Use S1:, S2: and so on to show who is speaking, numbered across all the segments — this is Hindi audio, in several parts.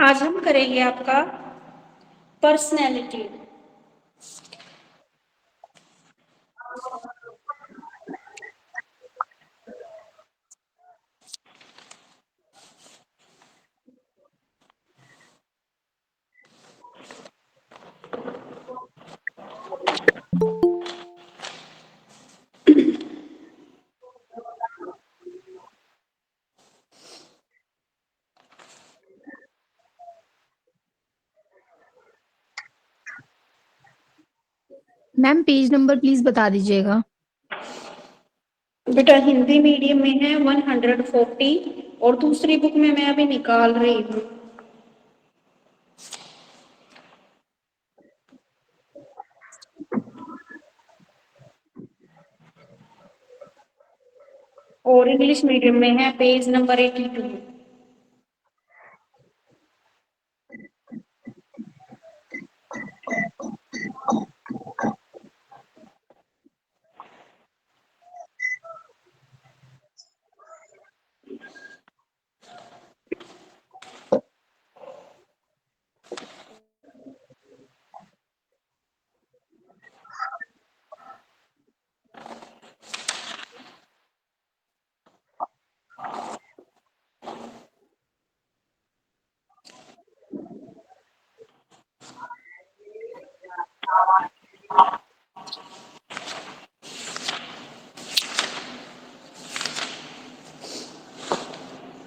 S1: आज हम करेंगे आपका personality.
S2: Ma'am page number please बता दीजिएगा।
S1: बेटा हिंदी मीडियम में है 140 और दूसरी बुक में मैं अभी निकाल रही हूँ। और इंग्लिश मीडियम में है पेज नंबर 82।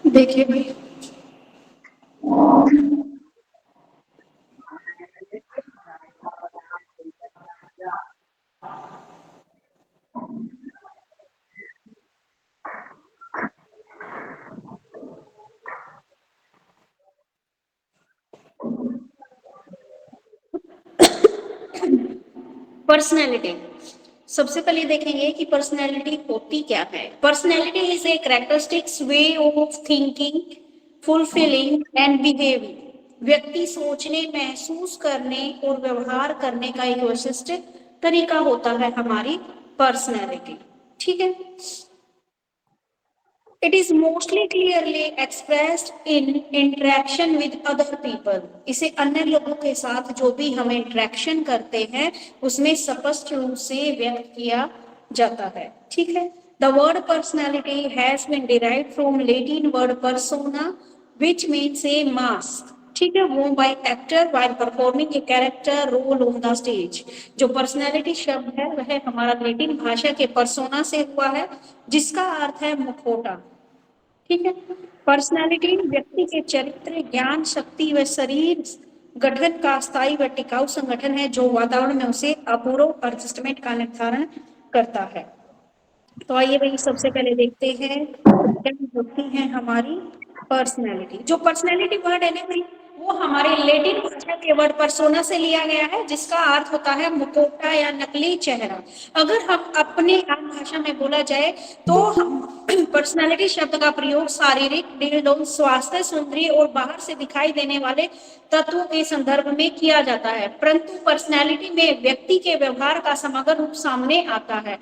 S1: देखिए भाई, पर्सनैलिटी सबसे पहले देखेंगे कि पर्सनैलिटी होती क्या है। Personality is a characteristics way of thinking, fulfilling and behaving. व्यक्ति सोचने, महसूस करने और व्यवहार करने का एक विशिष्ट तरीका होता है हमारी पर्सनैलिटी। ठीक है। It is mostly clearly expressed in interaction with other people. इसे अन्य लोगों के साथ जो भी हम इंटरेक्शन करते हैं उसमें स्पष्ट रूप से व्यक्त किया जाता है। ठीक है। The word personality has been derived from Latin word persona, which means a mask. ठीक है, वो by actor while performing a character role on the stage। जो पर्सनैलिटी शब्द है वह हमारा लेटिन भाषा के पर्सोना से हुआ है, जिसका अर्थ है मुखौटा। ठीक है। पर्सनालिटी व्यक्ति के चरित्र, ज्ञान, शक्ति व शरीर गठन का स्थायी व टिकाऊ संगठन है जो वातावरण में उसे अपूर्व एडजस्टमेंट का निर्धारण करता है। तो आइए भाई सबसे पहले देखते हैं क्या होती है हमारी पर्सनैलिटी। जो पर्सनैलिटी वर्ड है ना भाई, वो हमारे लेटिन भाषा के वर्ड पर्सोना से लिया गया है, जिसका अर्थ होता है मुखौटा या नकली चेहरा। अगर हम अपने आम भाषा में बोला जाए तो हम पर्सनैलिटी शब्द का प्रयोग शारीरिक, दृढ़, स्वास्थ्य, सुंदरी और बाहर से दिखाई देने वाले तत्वों के संदर्भ में किया जाता है, परंतु पर्सनैलिटी में व्यक्ति के व्यवहार का समग्र रूप सामने आता है।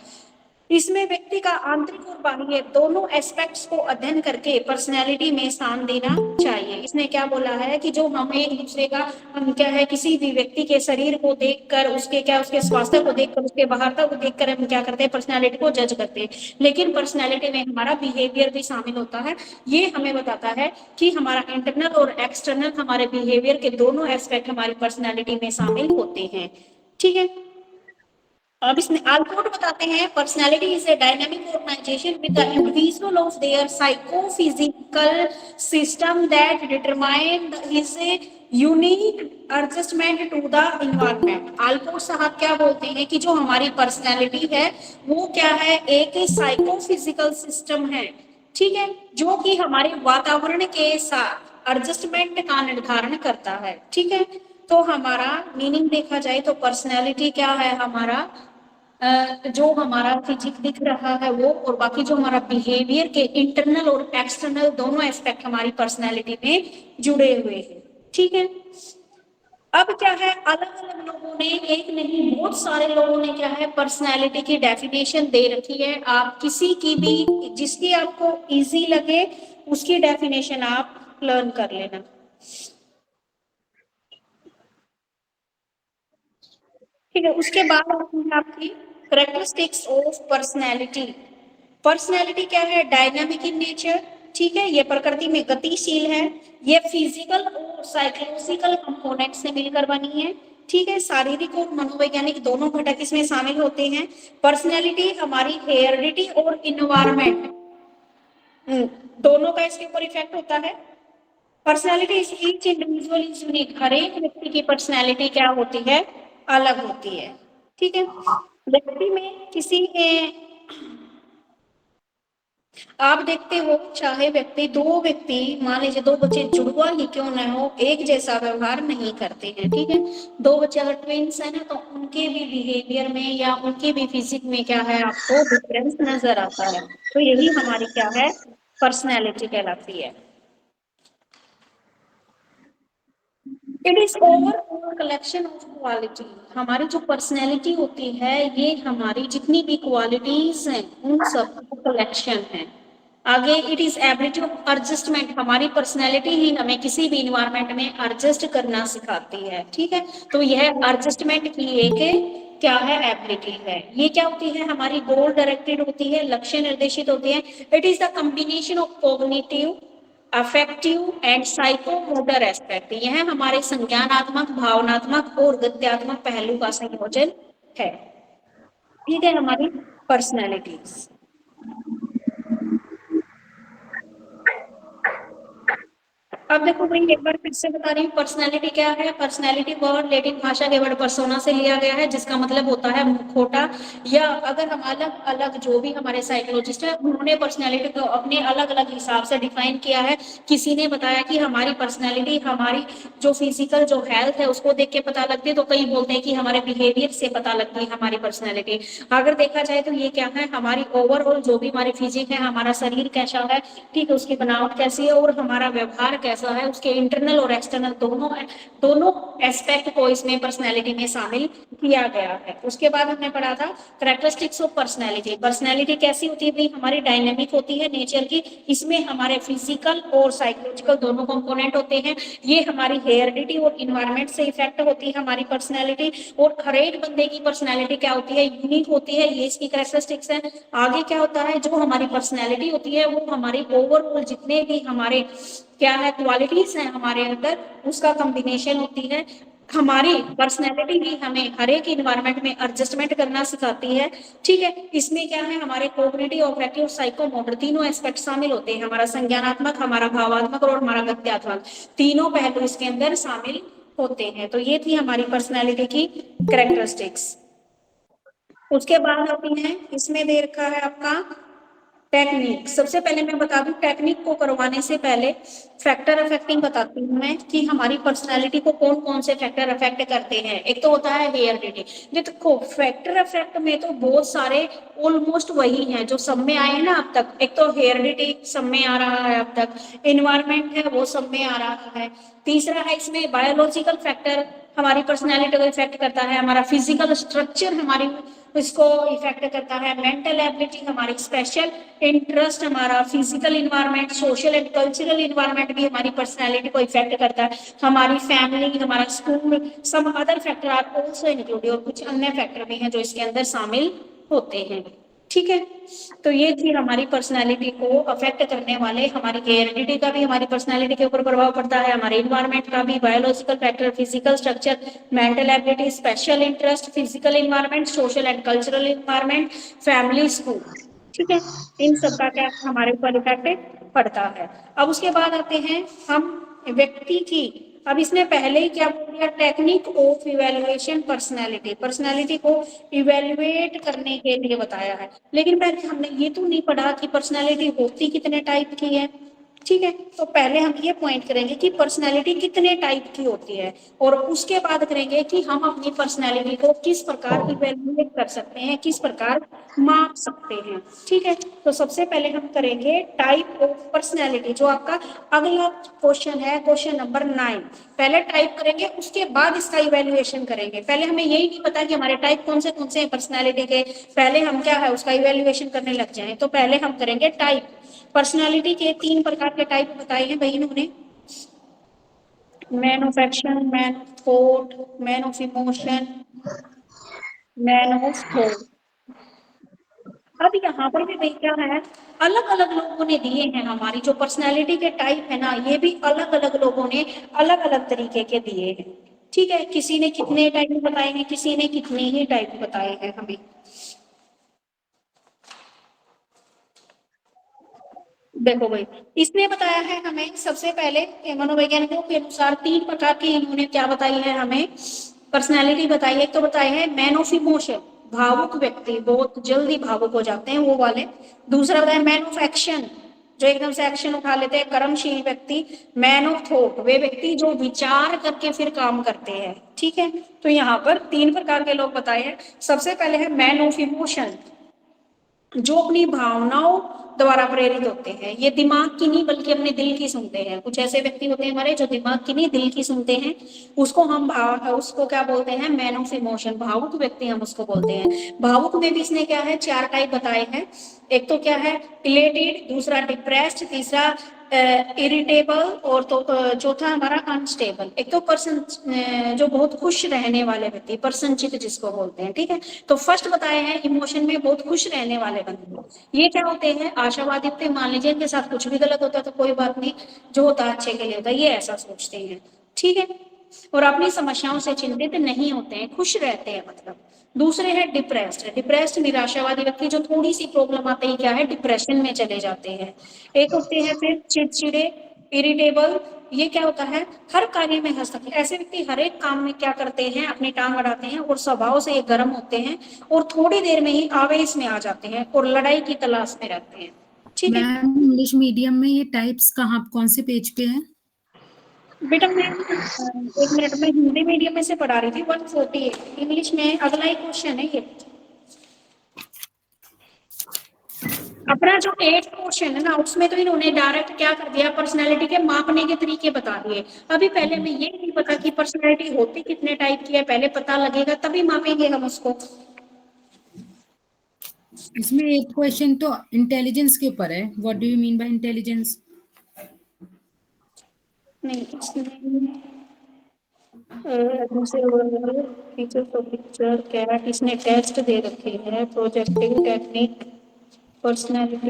S1: इसमें व्यक्ति का आंतरिक और बाह्य दोनों एस्पेक्ट्स को अध्ययन करके पर्सनैलिटी में स्थान देना चाहिए। इसने क्या बोला है कि जो हम एक दूसरे का हम क्या है, किसी भी व्यक्ति के शरीर को देखकर, उसके क्या उसके स्वास्थ्य को देखकर, उसके बाहरता को देखकर हम क्या करते हैं, पर्सनैलिटी को जज करते हैं। लेकिन पर्सनैलिटी में हमारा बिहेवियर भी शामिल होता है। ये हमें बताता है कि हमारा इंटरनल और एक्सटर्नल हमारे बिहेवियर के दोनों एस्पेक्ट हमारी पर्सनैलिटी में शामिल होते हैं। ठीक है। अब इसमें आलपोर्ट बताते हैं personality is a dynamic organisation with the individual of their psychophysical system that determine his unique adjustment to the environment. Allport साहब क्या बोलते हैं कि जो हमारी पर्सनालिटी है वो क्या है, एक साइकोफिजिकल सिस्टम है। ठीक है, जो कि हमारे वातावरण के साथ एडजस्टमेंट का निर्धारण करता है। ठीक है। तो हमारा मीनिंग देखा जाए तो पर्सनैलिटी क्या है, हमारा जो हमारा फिजिक दिख रहा है वो, और बाकी जो हमारा बिहेवियर के इंटरनल और एक्सटर्नल दोनों एस्पेक्ट हमारी पर्सनैलिटी में जुड़े हुए हैं। ठीक है। अब क्या है, अलग अलग लोगों ने, एक नहीं बहुत सारे लोगों ने क्या है पर्सनैलिटी की डेफिनेशन दे रखी है। आप किसी की भी जिसकी आपको इजी लगे उसकी डेफिनेशन आप लर्न कर लेना। ठीक है। उसके बाद आती है आपकी करेक्टरिस्टिक्स ऑफ पर्सनैलिटी। पर्सनैलिटी क्या है? डायनामिक इन नेचर, ठीक है, ये प्रकृति में गतिशील है, ये फिजिकल और साइकोलॉजिकल कंपोनेंट से मिलकर बनी है, ठीक है, शारीरिक और मनोवैज्ञानिक दोनों घटक इसमें शामिल होते हैं। पर्सनैलिटी हमारी हेरिडिटी और इन्वायरमेंट दोनों का इसके ऊपर इफेक्ट होता है। Personality is each individual is unique, हर एक व्यक्ति की पर्सनैलिटी क्या होती है? अलग होती है, ठीक है। व्यक्ति में किसी आप देखते हो, चाहे दो व्यक्ति मान लीजिए, दो बच्चे जुड़वा ही क्यों न हो, एक जैसा व्यवहार नहीं करते हैं, ठीक है। दो बच्चे अगर ट्विंस है ना, तो उनके भी बिहेवियर में या उनके भी फिजिक में क्या है, आपको डिफरेंस नजर आता है। तो यही हमारी क्या है? पर्सनैलिटी कहलाती है। It is overall collection of quality. हमारी जो पर्सनैलिटी होती है, ये हमारी जितनी भी क्वालिटीज हैं उन सब कलेक्शन है। आगे it is ability of adjustment. हमारी पर्सनैलिटी ही हमें किसी भी इन्वायरमेंट में एडजस्ट करना सिखाती है, ठीक है। तो यह एडजस्टमेंट की एक क्या है? एबिलिटी है। ये क्या होती है? हमारी गोल डायरेक्टेड होती है, लक्ष्य निर्देशित होती है। It is the combination of cognitive, affective and psychomotor aspect. यह हमारे संज्ञानात्मक, भावनात्मक और गत्यात्मक पहलू का संयोजन है, ठीक है, हमारी पर्सनैलिटीज। अब देखो भाई, एक बार फिर से बता रही हूँ, पर्सनैलिटी क्या है? पर्सनैलिटी वर्ड लैटिन भाषा के वर्ड पर्सोना से लिया गया है, जिसका मतलब होता है मुखौटा। या अगर हम अलग अलग जो भी हमारे साइकोलॉजिस्ट है, उन्होंने पर्सनैलिटी को अपने अलग अलग हिसाब से डिफाइन किया है। किसी ने बताया कि हमारी पर्सनैलिटी हमारी जो फिजिकल जो हेल्थ है उसको देख के पता लगती है, तो कई बोलते हैं कि हमारे बिहेवियर से पता लगती है हमारी पर्सनैलिटी। अगर देखा जाए तो ये क्या है? हमारी ओवरऑल जो भी हमारी फिजिक है, हमारा शरीर कैसा है, ठीक है, उसकी बनावट कैसी है और हमारा व्यवहार कैसा है, उसके इंटरनल और एक्सटर्नल दोनों एस्पेक्ट को इसमें पर्सनैलिटी में शामिल किया गया है। उसके बाद हमने पढ़ा था करेक्टरिस्टिक्स ऑफ पर्सनैलिटी। पर्सनैलिटी कैसी होती है भाई? हमारी डायनेमिक होती है नेचर की, इसमें हमारे फिजिकल और साइकोलॉजिकल दोनों कंपोनेंट होते हैं। ये हमारी हेरिडिटी और इन्वायरमेंट से इफेक्ट होती है हमारी पर्सनैलिटी। और हर एक बंदे की पर्सनैलिटी क्या होती है? यूनिक होती है, ये इसकी करेक्टरिस्टिक्स है। आगे क्या होता है? जो हमारी पर्सनैलिटी होती है वो हमारी ओवरऑल जितने भी हमारे क्या है क्वालिटीज हैं हमारे अंदर, उसका कॉम्बिनेशन होती है। हमारी पर्सनैलिटी भी हमें हर एक इन्वायरमेंट में एडजस्टमेंट करना सिखाती है, ठीक है। इसमें क्या है? हमारे कोग्निटिव, ऑब्जेक्टिव, साइकोमोटर तीनों एस्पेक्ट शामिल होते हैं। हमारा संज्ञानात्मक, हमारा भावात्मक और हमारा गत्यात्मक, तीनों पहलू इसके अंदर शामिल होते हैं। तो ये थी हमारी पर्सनैलिटी की कैरेक्टरिस्टिक्स। उसके बाद आती है, इसमें दे रखा है आपका टेक्निक। सबसे पहले मैं बता दूं, टेक्निक को करवाने से पहले फैक्टर अफेक्टिंग बताती हूँ मैं कि हमारी पर्सनालिटी को कौन कौन से फैक्टर अफेक्ट करते हैं। एक तो होता है हेरिडिटी। देखो, फैक्टर अफेक्ट में तो बहुत सारे ऑलमोस्ट वही हैं जो सब में आए हैं ना अब तक। एक तो हेरिडिटी सब में आ रहा है अब तक, इन्वायरमेंट है वो सब में आ रहा है। तीसरा है इसमें बायोलॉजिकल फैक्टर हमारी पर्सनैलिटी को इफेक्ट करता है। हमारा फिजिकल स्ट्रक्चर हमारी इसको इफेक्ट करता है। मेंटल एबिलिटी, हमारी स्पेशल इंटरेस्ट, हमारा physical environment, social and cultural environment भी हमारी पर्सनैलिटी को इफेक्ट करता है। हमारी फैमिली, हमारा school, some other factor are also included. और कुछ अन्य फैक्टर भी हैं जो इसके अंदर शामिल होते हैं, ठीक है। तो ये थी हमारी पर्सनैलिटी को अफेक्ट करने वाले। हमारी हेरिडिटी का भी हमारी पर्सनैलिटी के ऊपर प्रभाव पड़ता है, हमारे इन्वायरमेंट का भी, biological factor, physical structure, mental ability, special interest, physical environment, social and cultural environment, family, school, ठीक है। इन सब का क्या हमारे ऊपर इफेक्ट पड़ता है। अब उसके बाद आते हैं हम व्यक्ति की। अब इसने पहले ही क्या बोल दिया? Technique of evaluation personality. Personality को इवेल्युएट करने के लिए बताया है। लेकिन पहले हमने ये तो नहीं पढ़ा कि पर्सनैलिटी होती कितने टाइप की है, ठीक है। तो पहले हम ये पॉइंट करेंगे कि पर्सनैलिटी कितने टाइप की होती है, और उसके बाद करेंगे कि हम अपनी पर्सनैलिटी को किस प्रकार इवेल्युएट कर सकते हैं, किस प्रकार माप सकते हैं, ठीक है। तो सबसे पहले हम करेंगे टाइप ऑफ पर्सनैलिटी, जो आपका अगला क्वेश्चन है, क्वेश्चन नंबर 9। पहले टाइप करेंगे, उसके बाद इसका इवेल्युएशन करेंगे। पहले हमें यही नहीं पता कि हमारे टाइप कौन से हैं पर्सनैलिटी के, पहले हम क्या है उसका इवेल्युएशन करने लग जाएं। तो पहले हम करेंगे टाइप। पर्सनालिटी के 3 प्रकार के टाइप बताए हैं भाई इन्होंने, man of action, man of thought, man of emotion, man of thought. अब यहाँ पर भी भाई क्या है, अलग अलग लोगों ने दिए हैं, हमारी जो पर्सनैलिटी के टाइप है ना, ये भी अलग अलग लोगों ने अलग अलग तरीके के दिए हैं। ठीक है, किसी ने कितने टाइप बताए हैं, किसी ने कितने ही टाइप बताए हैं हमें। देखो भाई, इसने बताया है हमें सबसे पहले मनोवैज्ञानिकों के अनुसार तीन प्रकार की इन्होंने क्या बताई है हमें, पर्सनैलिटी बताई है। एक तो बताया है मैन ऑफ इमोशन, भावुक व्यक्ति, बहुत जल्दी भावुक हो जाते हैं वो वाले। दूसरा बताया मैन ऑफ एक्शन, जो एकदम से एक्शन उठा लेते हैं, कर्मशील व्यक्ति। मैन ऑफ थॉट, वे व्यक्ति जो विचार करके फिर काम करते हैं। ठीक है, तो यहाँ पर तीन प्रकार के लोग बताए हैं। सबसे पहले है मैन ऑफ इमोशन, जो अपनी भावनाओं द्वारा प्रेरित होते हैं, ये दिमाग की नहीं बल्कि अपने दिल की सुनते हैं। कुछ ऐसे व्यक्ति होते हैं हमारे जो दिमाग की नहीं दिल की सुनते हैं, उसको हम उसको क्या बोलते हैं, मैन ऑफ इमोशन, भावुक व्यक्ति हम उसको बोलते हैं। भावुक में भी इसने क्या है, चार टाइप बताए हैं। एक तो क्या है इलेटेड, दूसरा डिप्रेस्ड, तीसरा इरिटेबल, और तो चौथा हमारा अनस्टेबल। एक तो पर्सन जो बहुत खुश रहने वाले व्यक्ति, प्रसन्नचित्त जिसको बोलते हैं। ठीक है, तो फर्स्ट बताए हैं इमोशन में बहुत खुश रहने वाले बंदे, ये क्या होते हैं, आशावादी होते हैं। मान लीजिए इनके साथ कुछ भी गलत होता है तो कोई बात नहीं, जो होता है अच्छे के लिए होता है, ये ऐसा सोचते हैं। ठीक है, और अपनी समस्याओं से चिंतित नहीं होते हैं, खुश रहते हैं मतलब। दूसरे है डिप्रेस्ड, डिप्रेस्ड निराशावादी व्यक्ति, जो थोड़ी सी प्रॉब्लम आते ही क्या है डिप्रेशन में चले जाते हैं। एक होते हैं फिर चिड़चिड़े, इरिटेबल, ये क्या होता है, हर कार्य में हस्तक्षेप, ऐसे व्यक्ति हर एक काम में क्या करते हैं, अपनी टांग अड़ाते हैं और स्वभाव से ये गर्म होते हैं और थोड़ी देर में ही आवेश में आ जाते हैं और लड़ाई की तलाश में रहते हैं। ठीक है
S3: मैम इंग्लिश मीडियम में ये टाइप्स कहाँ कौन से पेज पे है?
S1: बेटा, मैं एक मिनट में हिंदी मीडियम में से पढ़ा रही थी 148, इंग्लिश में अगला ही क्वेश्चन है ये। अपना जो 8 क्वेश्चन है ना, उसमें तो इन्होंने डायरेक्ट क्या कर दिया, पर्सनैलिटी के मापने के तरीके बता दिए। अभी पहले में ये नहीं पता कि पर्सनैलिटी होती कितने टाइप की है, पहले पता लगेगा तभी मापेंगे हम उसको।
S3: इसमें एक क्वेश्चन तो इंटेलिजेंस के ऊपर है, what do you mean by intelligence?
S1: नहीं, इसमें फीचर तो पिक्चर कैट, इसने टेस्ट दे रखे हैं, प्रोजेक्टिंग टेक्निक, पर्सनैलिटी।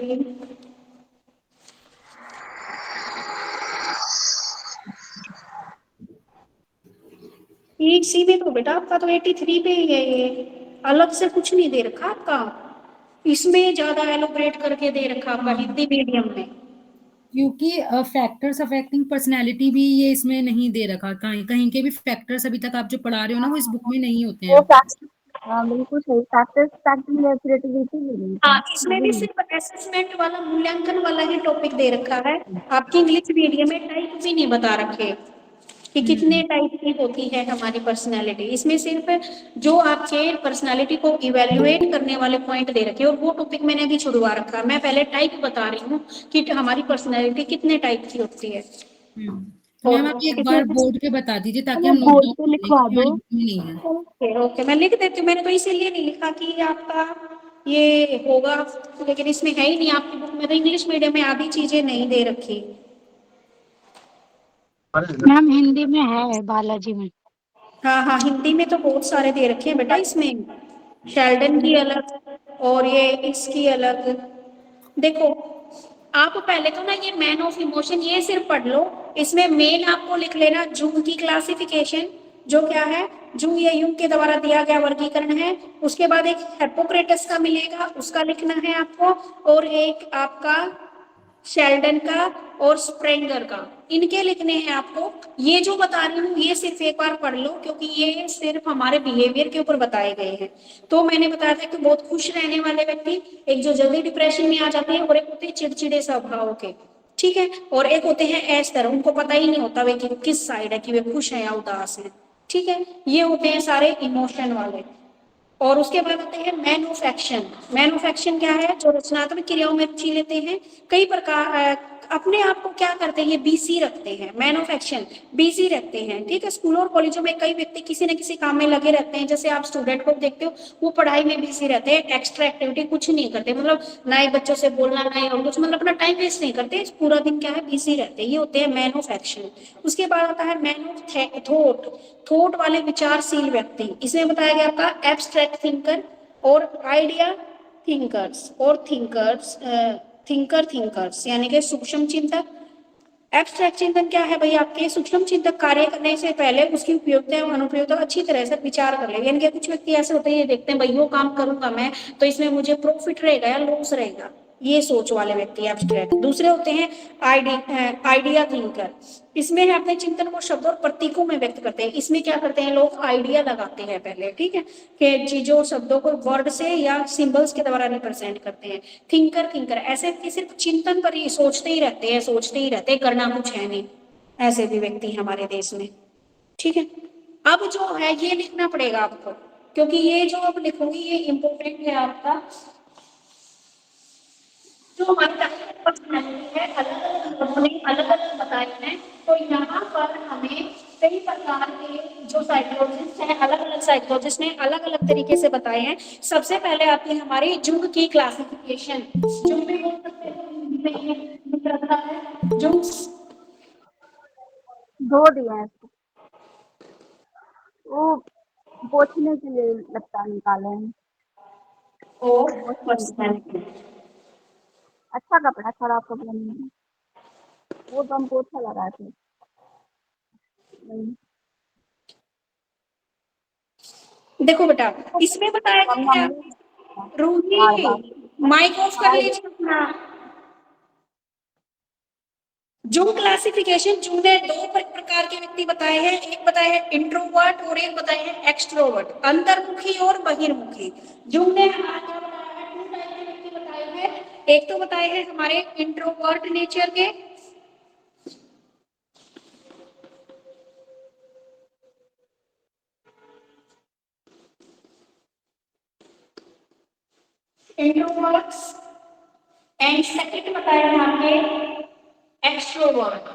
S1: इसी में तो बेटा आपका तो 83 पे ही है, ये अलग से कुछ नहीं दे रखा आपका, इसमें ज्यादा एलोबरेट करके दे रखा आपका हिंदी मीडियम में।
S3: क्योंकि फैक्टर्स अफेक्टिंग पर्सनालिटी भी ये इसमें नहीं दे रखा, कहीं कहीं के भी फैक्टर्स अभी तक आप जो पढ़ा रहे हो ना वो इस बुक में नहीं होते
S4: वो
S3: हैं।
S4: फैक्ट, हाँ बिल्कुल सही, फैक्टर्स फैक्टिंग क्रिएटिविटी भी नहीं
S1: हाँ,
S4: था,
S1: इसमें
S4: वो
S1: भी
S4: नहीं।
S1: सिर्फ असेसमेंट वाला, मूल्यांकन वाला ही टॉपिक दे रखा है। आपकी इंग्लिश मीडियम में टाइप भी नहीं बता रखे कि कितने टाइप की होती है हमारी पर्सनालिटी। इसमें सिर्फ जो आपके पर्सनालिटी को इवेल्युएट करने वाले पॉइंट दे रखे, और वो टॉपिक मैंने भी छुड़वा रखा है। मैं पहले टाइप बता रही हूँ कि हमारी पर्सनालिटी कितने टाइप की होती है।
S3: तो मैम आप
S1: और
S3: एक
S1: इसमें
S3: बार बोर्ड पे बता दीजिए ताकि हम
S4: हमें
S3: नोट
S4: बोर्ड
S3: डाउन
S4: पे
S3: कर लें,
S4: लिखवा
S3: क्योंकि
S4: दो।
S3: हमारी बुक में नहीं है।
S1: ओके ओके, मैं लिख देती हूँ, मैंने तो इसीलिए नहीं लिखा कि आपका ये होगा, लेकिन इसमें है ही नहीं आपकी बुक में, तो इंग्लिश मीडियम में आधी चीजें नहीं दे रखी।
S4: मैम हिंदी में है, बालाजी में।
S1: हाँ हाँ, हिंदी में तो बहुत सारे दे रखे हैं बेटा इसमें, शेल्डन की अलग और ये इसकी अलग। देखो, आप पहले तो ना ये मैन ऑफ इमोशन ये सिर्फ पढ़ लो, इसमें मेन आपको लिख लेना जूंग की क्लासिफिकेशन, जो क्या है, जूंग या यूंग के द्वारा दिया गया वर्गीकरण है। उसके बाद एक हिप्पोक्रेटस का मिलेगा, उसका लिखना है आपको, और एक आपका शेल्डन का और स्प्रेंगर का, इनके लिखने हैं आपको। ये जो बता रही हूँ ये सिर्फ एक बार पढ़ लो, क्योंकि ये सिर्फ हमारे बिहेवियर के ऊपर बताए गए हैं। तो मैंने बताया था कि बहुत खुश रहने वाले व्यक्ति, एक जो जल्दी डिप्रेशन में आ जाते हैं, और एक होते हैं चिड़चिड़े स्वभाव के। ठीक है, और एक होते हैं ऐस तरह, उनको पता ही नहीं होता वे कि किस साइड है, कि वे खुश है या उदास है। ठीक है, ये होते हैं सारे इमोशन वाले। और उसके बाद आते हैं man of action. Man of action क्या है, जो रचनात्मक क्रियाओं में रुचि लेते हैं, कई प्रकार अपने आप को क्या करते हैं, बीसी रखते हैं। मैन ऑफ एक्शन बीसी रखते हैं। ठीक है, स्कूलों और कॉलेजों में कई व्यक्ति किसी न किसी काम में लगे रहते हैं, जैसे आप स्टूडेंट को देखते हो, वो पढ़ाई में बिजी रहते हैं, एक्स्ट्रा एक्टिविटी कुछ नहीं करते, मतलब ना ही बच्चों से बोलना ना ही और कुछ, मतलब अपना टाइम वेस्ट नहीं करते, पूरा दिन क्या है बिजी रहते हैं। ये होते हैं मैन ऑफ एक्शन। उसके बाद आता है मैन ऑफ थॉट, थॉट वाले विचारशील व्यक्ति। इसमें बताया गया आपका एब्स्ट्रैक्ट एब्स्ट्रैक्ट थिंकर और आइडिया थिंकर्स और थिंकर्स यानी कि सूक्ष्म चिंतक। एब्स्ट्रैक्ट चिंतन क्या है भाई, आपके सूक्ष्म चिंतक कार्य करने से पहले उसकी उपयोगिता एवं अनुपयोगिता अच्छी तरह से विचार कर ले, यानी कि कुछ व्यक्ति ऐसे होते हैं, ये देखते हैं भाई वो काम करूंगा मैं तो इसमें मुझे प्रॉफिट रहेगा या लॉस रहेगा, ये सोच वाले व्यक्ति एब्स्ट्रैक्ट। दूसरे होते हैं आइडिया थिंकर, इसमें है अपने चिंतन को शब्दों और प्रतीकों में व्यक्त करते हैं। इसमें क्या करते हैं लोग, आइडिया लगाते हैं पहले, ठीक है, कि चीजों शब्दों को वर्ड से या सिंबल्स के द्वारा रिप्रेजेंट करते हैं। थिंकर ऐसे व्यक्ति सिर्फ चिंतन पर ही सोचते ही रहते हैं, करना कुछ है नहीं, ऐसे भी व्यक्ति हमारे देश में, ठीक है। अब जो है ये लिखना पड़ेगा आपको, क्योंकि ये जो अब लिखूंगी ये इंपॉर्टेंट है आपका। जो हमारी पर्सनैलिटी है अलग अलग बताए हैं, तो यहाँ पर हमें कई प्रकार के जो साइकोलॉजिस्ट हैं, अलग अलग साइकोलॉजिस्ट ने अलग अलग तरीके से बताए हैं। सबसे पहले आती है हमारी जुंग की क्लासिफिकेशन। जुंग भी बोल सकते हैं, हिंदी में ये लिख रखा है जुंग।
S4: 2 दिए हैं इसको, वो पोंछने के लिए लगता है निकाले हैं।
S1: और पर्सनैलिटी,
S4: अच्छा कपड़ा, खराब कपड़ा नहीं है, वो तो हम पोछा लगाए थे। नहीं,
S1: देखो बेटा इसमें बताया गया है,
S4: बार बार
S1: रूही माइक ऑफ कर लीजिए अपना। जूम क्लासिफिकेशन, जूम ने 2 प्रकार के व्यक्ति बताए हैं, एक बताया है इंट्रोवर्ट और एक बताया है एक्सट्रोवर्ट, अंतर्मुखी और बहिर्मुखी। जूम ने हमारा क्या बताया है, 2 टाइप के व्यक्ति बताए हैं। एक तो बताए हैं हमारे इंट्रोवर्ट नेचर के, इंट्रोवर्ट्स, एंड सेकंड बताया है आपके एक्सट्रोवर्ट।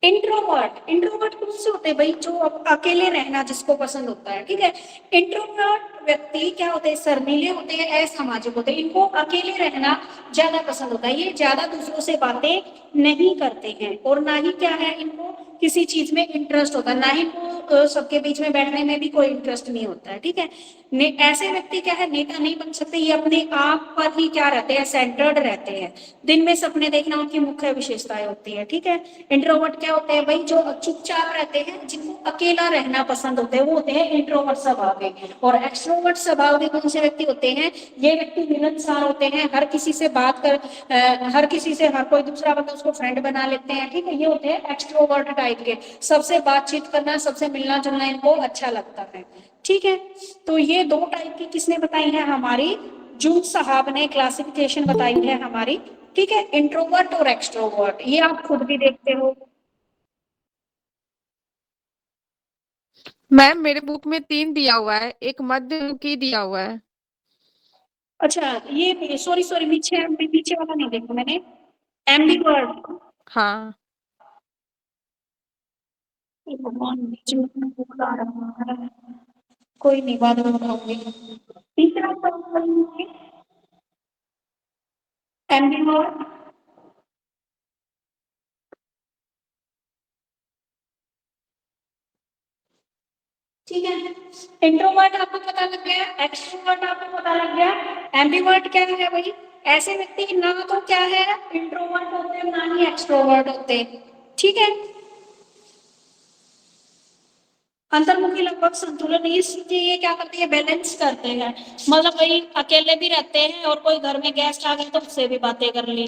S1: इंट्रोवर्ट कौन से होते हैं भाई, जो अकेले रहना जिसको पसंद होता है, ठीक है। इंट्रोवर्ट व्यक्ति क्या होते हैं, शर्मीले होते हैं, असामाजिक होते हैं, इनको अकेले रहना ज्यादा पसंद होता है, ये ज्यादा दूसरों से बातें नहीं करते हैं, और ना ही क्या है इनको किसी चीज में इंटरेस्ट होता है, ना ही इनको सबके बीच में बैठने में भी कोई इंटरेस्ट नहीं होता है, ठीक है। ऐसे व्यक्ति क्या है, नेता नहीं बन सकते, ये अपने आप पर ही क्या रहते हैं, सेंटर्ड रहते हैं, दिन में सपने देखना उनकी मुख्य विशेषताएं होती है, ठीक है। इंट्रोवर्ट क्या होते हैं भाई, जो चुपचाप रहते हैं, जिनको अकेला रहना पसंद होता है, वो होते हैं इंट्रोवर्ट स्वभाव के। और एक्सट्रोवर्ट स्वभाव के कौन से व्यक्ति होते हैं, ये व्यक्ति मिलनसार होते हैं, हर किसी से बात कर हर किसी से हर कोई दूसरा बंदा उसको फ्रेंड बना लेते हैं, ठीक है। ये होते हैं एक्सट्रोवर्ट टाइप के, सबसे बातचीत करना, सबसे मिलना जुलना इनको अच्छा लगता है, ठीक है। तो ये 2 टाइप की किसने बताई है, हमारी जून साहब ने क्लासिफिकेशन बताई है हमारी, ठीक है, इंट्रोवर्ट और एक्सट्रोवर्ट, ये आप खुद भी देखते हो।
S5: मैम मेरे बुक में 3 दिया हुआ है, एक मध्यमुखी दिया हुआ है।
S1: अच्छा ये सॉरी पीछे वाला नहीं देखा मैंने, एम्बिवर्ट।
S5: हाँ
S1: भगवान बीच में बता रहा है, कोई नहीं बाद में बताऊंगी। तीसरा एम्बिवर्ट, ठीक है। इंट्रोवर्ट आपको पता लग गया, एक्सट्रोवर्ट आपको पता लग गया, एम्बिवर्ट क्या है भाई, ऐसे व्यक्ति ना तो क्या है इंट्रोवर्ट होते हैं ना ही एक्सट्रोवर्ट होते हैं, ठीक है। अंतर्मुखी लगभग संतुलन, ये क्या करते हैं, बैलेंस करते हैं, मतलब भाई अकेले भी रहते हैं और कोई घर में गेस्ट आ गए तो उससे भी बातें कर ली।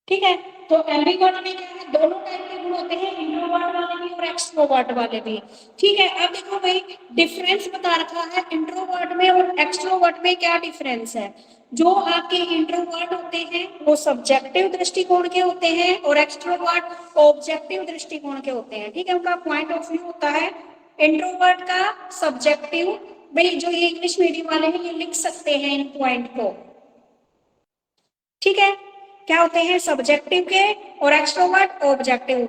S1: ठीक है, तो एम्बिवर्ट में क्या है, दोनों टाइप के गुण होते हैं, इंट्रोवर्ट वाले भी और एक्सट्रोवर्ट वाले भी, ठीक है। अब देखो भाई डिफरेंस बता रखा है, इंट्रोवर्ट में और एक्सट्रोवर्ट में क्या डिफरेंस है। जो आपके इंट्रोवर्ट होते हैं वो सब्जेक्टिव दृष्टिकोण के होते हैं और एक्सट्रोवर्ट ऑब्जेक्टिव दृष्टिकोण के होते हैं, ठीक है। उनका पॉइंट ऑफ व्यू होता है, इंट्रोवर्ट का सब्जेक्टिव, भाई जो ये इंग्लिश मीडियम वाले हैं ये लिख सकते हैं इन पॉइंट को, ठीक है। क्या होते हैं? सब्जेक्टिव के, और एक्सट्रोवर्ट ऑब्जेक्टिव।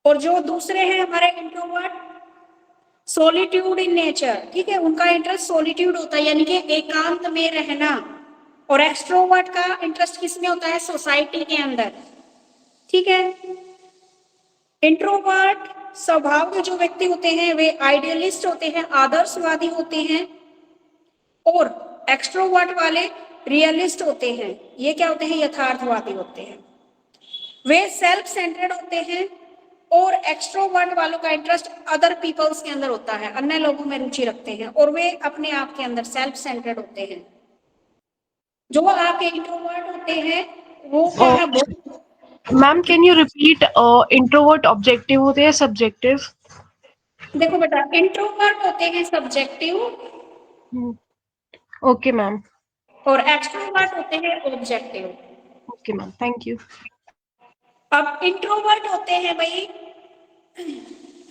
S1: और जो दूसरे हैं हमारे इंट्रोवर्ट, सोलिट्यूड इन नेचर, ठीक है, उनका इंटरेस्ट सोलिट्यूड होता है, यानी कि एकांत में रहना। और एक्सट्रोवर्ट का इंटरेस्ट किस में होता है? सोसाइटी के अंदर, ठीक है। इंट्रोवर्ट स्वभाव के जो व्यक्ति होते हैं वे आइडियलिस्ट होते हैं, आदर्शवादी होते हैं। और एक्सट्रोवर्ट वाले रियलिस्ट होते हैं, ये क्या होते हैं? यथार्थवादी होते हैं। वे सेल्फ सेंटर्ड होते हैं। और एक्सट्रोवर्ट वालों का इंटरेस्ट अदर पीपल्स के अंदर होता है, अन्य लोगों में रुचि रखते हैं, और वे अपने आप के अंदर सेल्फ सेंटर्ड होते हैं। जो आपके इंट्रोवर्ट होते हैं वो क्या है?
S6: Ma'am can you repeat introvert objective होते हैं सब्जेक्टिव?
S1: देखो बेटा, इंट्रोवर्ट होते हैं सब्जेक्टिव
S6: ओके मैम।
S1: और एक्सट्रोवर्ट होते हैं objective.
S6: Okay ma'am, thank you.
S1: अब इंट्रोवर्ट होते हैं भाई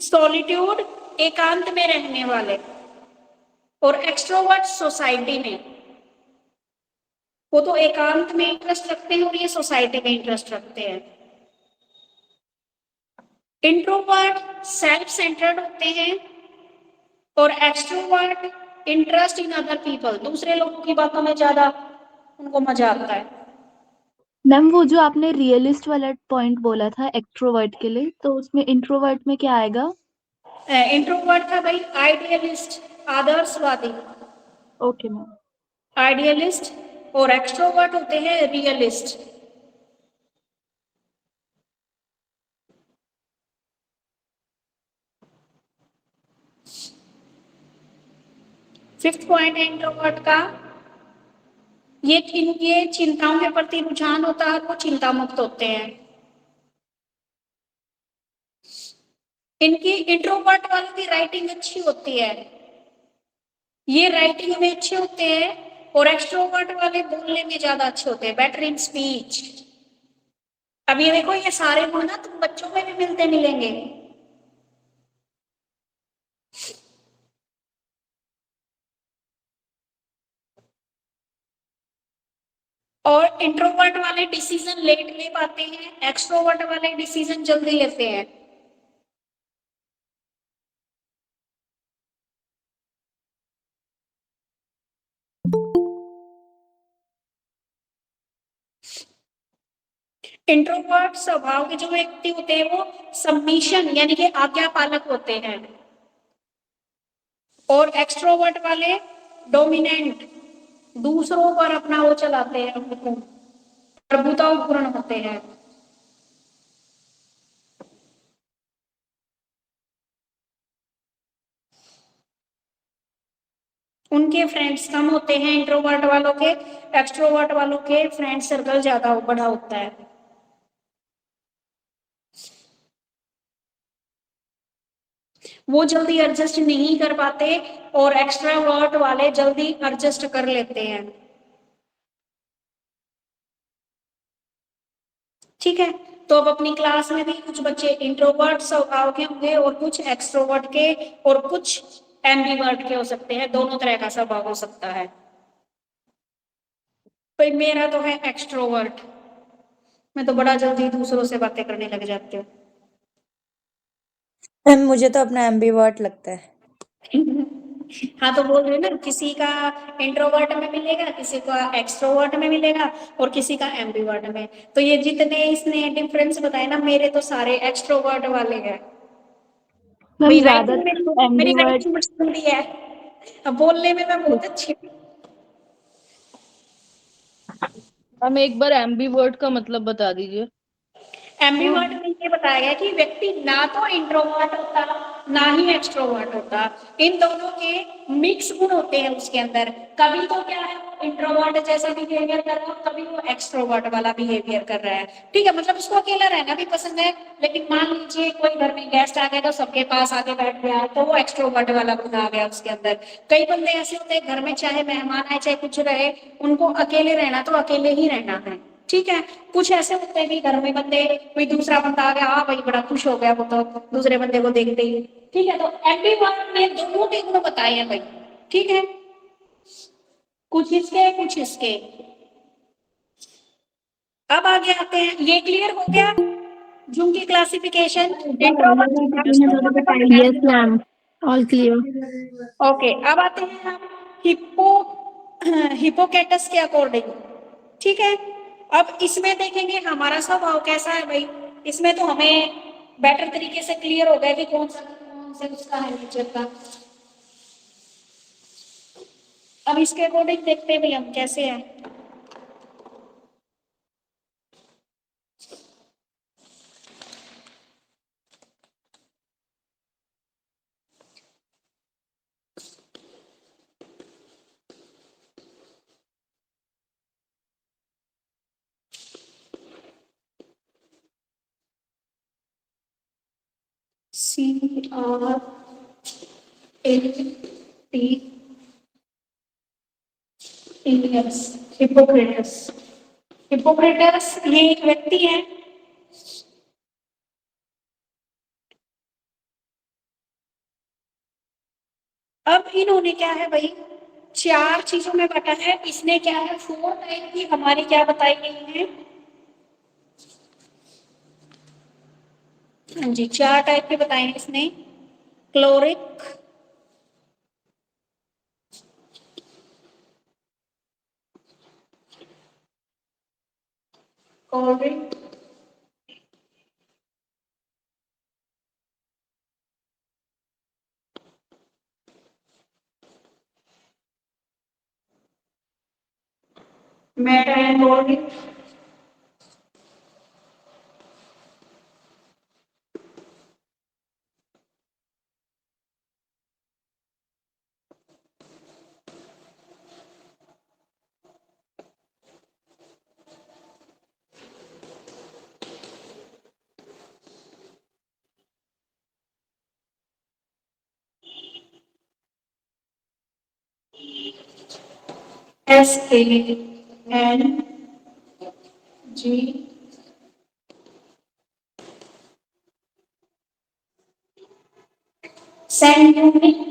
S1: सॉलिट्यूड, एकांत में रहने वाले, और एक्सट्रोवर्ट सोसाइटी में। वो तो एकांत में इंटरेस्ट रखते हैं और ये सोसाइटी में इंटरेस्ट रखते हैं। इंट्रोवर्ट सेल्फ सेंटर्ड होते हैं और extrovert interest in other people, दूसरे लोगों की बातों में ज्यादा उनको मजा आता है।
S7: मैम वो जो आपने रियलिस्ट वाला पॉइंट बोला था एक्सट्रोवर्ट के लिए, तो उसमें इंट्रोवर्ट में क्या आएगा?
S1: इंट्रोवर्ट का भाई आइडियलिस्ट, आदर्शवादी,
S7: ओके मैम।
S1: आइडियलिस्ट। और एक्सट्रोवर्ट होते हैं रियलिस्ट। फिफ्थ पॉइंट है इंट्रोवर्ट का, ये चिंताओं के प्रति रुझान होता है, वो चिंता मुक्त होते हैं। इनकी इंट्रोवर्ट वालों की राइटिंग अच्छी होती है, ये राइटिंग में अच्छे होते हैं। और एक्सट्रोवर्ट वाले बोलने में ज्यादा अच्छे होते हैं, बेटर इन स्पीच। अब ये देखो, ये सारे गुण ना तुम बच्चों में भी मिलते मिलेंगे। और इंट्रोवर्ट वाले डिसीजन लेट ले पाते हैं, एक्सट्रोवर्ट वाले डिसीजन जल्दी लेते हैं। इंट्रोवर्ट स्वभाव के जो व्यक्ति होते हैं वो सबमिशन यानी कि आज्ञा पालक होते हैं। और एक्सट्रोवर्ट वाले डोमिनेंट, दूसरों पर अपना वो चलाते हैं, प्रभुतापूर्ण होते हैं। उनके फ्रेंड्स कम होते हैं इंट्रोवर्ट वालों के, एक्सट्रोवर्ट वालों के फ्रेंड सर्कल ज्यादा बड़ा होता है। वो जल्दी एडजस्ट नहीं कर पाते और एक्सट्रावर्ट वाले जल्दी एडजस्ट कर लेते हैं। ठीक है, तो अब अपनी क्लास में भी कुछ बच्चे इंट्रोवर्ट स्वभाव के होंगे और कुछ एक्सट्रोवर्ट के और कुछ एम्बिवर्ट के हो सकते हैं, दोनों तरह का स्वभाव हो सकता है। तो मेरा तो है एक्सट्रोवर्ट, मैं तो बड़ा जल्दी दूसरों से बातें करने लग जाती हूँ।
S8: मुझे तो अपना एम्बिवर्ट लगता है।
S1: हाँ, तो बोल रहे ना, किसी का इंट्रोवर्ट में मिलेगा, किसी का एक्सट्रोवर्ट में मिलेगा और किसी का एम्बिवर्ट में। तो ये जितने इसने डिफरेंस बताए ना, मेरे तो सारे एक्सट्रोवर्ट वाले हैं।
S7: मैम
S1: मेरी
S7: ज्यादातर
S1: राइटिंग
S7: एम्बिवर्ट
S1: बड़ी सुंदरी है, अब बोलने में मैं बहुत अच्छी हूँ।
S9: हम एक बार एम्बीवर्ट का मतलब बता दीजिए।
S1: एम्बिवर्ट में ये बताया गया कि व्यक्ति ना तो इंट्रोवर्ट होता ना ही एक्सट्रोवर्ट होता, इन दोनों के मिक्स गुण होते हैं उसके अंदर। कभी तो क्या है, वो इंट्रोवर्ट जैसा बिहेवियर कर रहा है, कभी वो एक्सट्रोवर्ट वाला बिहेवियर कर रहा है। ठीक है, मतलब उसको अकेला रहना भी पसंद है, लेकिन मान लीजिए कोई घर में गेस्ट आ गया तो सबके पास आके बैठ गया, तो वो एक्सट्रोवर्ट वाला गुण आ गया उसके अंदर। कई बंदे ऐसे होते हैं, घर में चाहे मेहमान आए चाहे कुछ रहे, उनको अकेले रहना तो अकेले ही रहना है। ठीक है, कुछ ऐसे होते हैं कि घर में बंदे, कोई दूसरा बंदा आ गया, हाँ भाई बड़ा खुश हो गया वो तो दूसरे बंदे को देखते ही। ठीक है, तो एम्बिवर्ट ने दोनों के गुण बताए हैं भाई। ठीक है, कुछ इसके कुछ इसके। अब आगे आते हैं, ये क्लियर हो गया जूम की classification.
S2: Yes, ma'am. All clear.
S1: Okay, अब आते हैं हम हिपोकेटस के अकॉर्डिंग। ठीक है, अब इसमें देखेंगे हमारा स्वभाव कैसा है भाई। इसमें तो हमें बेटर तरीके से क्लियर हो गया कि कौन से उसका है नेचर का। अब इसके अकॉर्डिंग देखते हैं भाई हम कैसे हैं। CRATES, Hippocrates. हिपोक्रेटस ये एक व्यक्ति है। अब इन्होंने क्या है भाई, 4 चीजों में बांटा है। इसने क्या है, 4 टाइप की हमारी क्या बताई गई है। हाँ जी, 4 टाइप के बताए हैं इसने। Choleric, choleric, melancholic, SANG, sanguinic,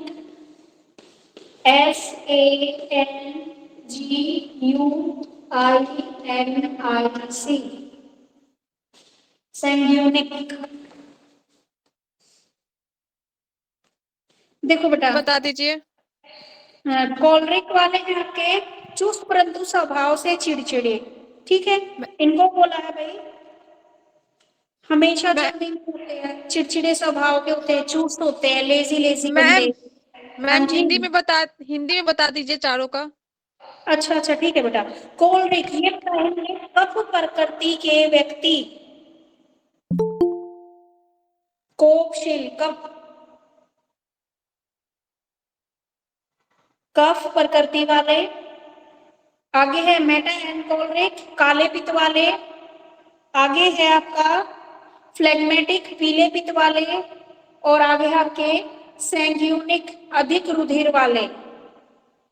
S1: SANGUINIC, sanguinic. देखो बेटा,
S5: बता दीजिए।
S1: कॉलरिक वाले हैं आपके चुस्त परंतु स्वभाव से चिड़चिड़े। ठीक है, इनको बोला है भाई हमेशा
S5: मैं
S1: जल्दी में होते हैं, चिड़चिड़े स्वभाव के होते हैं, चुस्त होते हैं, लेजी लेजी बंदे।
S5: मैम
S1: हाँ
S5: मैम
S1: जी,
S5: हिंदी में बता दीजिए चारों का।
S1: अच्छा अच्छा ठीक है बेटा। कॉलरिक ये बताएंगे कफ प्रकृति के व्यक्ति, कोपशील कफ, कफ प्रकृति वाले। आगे है मेटा एनकोलरिक, काले पित्त वाले। आगे है आपका फ्लेगमेटिक, पीले पित्त वाले। और आगे है आपके सैंग्यूनिक, अधिक रुधिर वाले।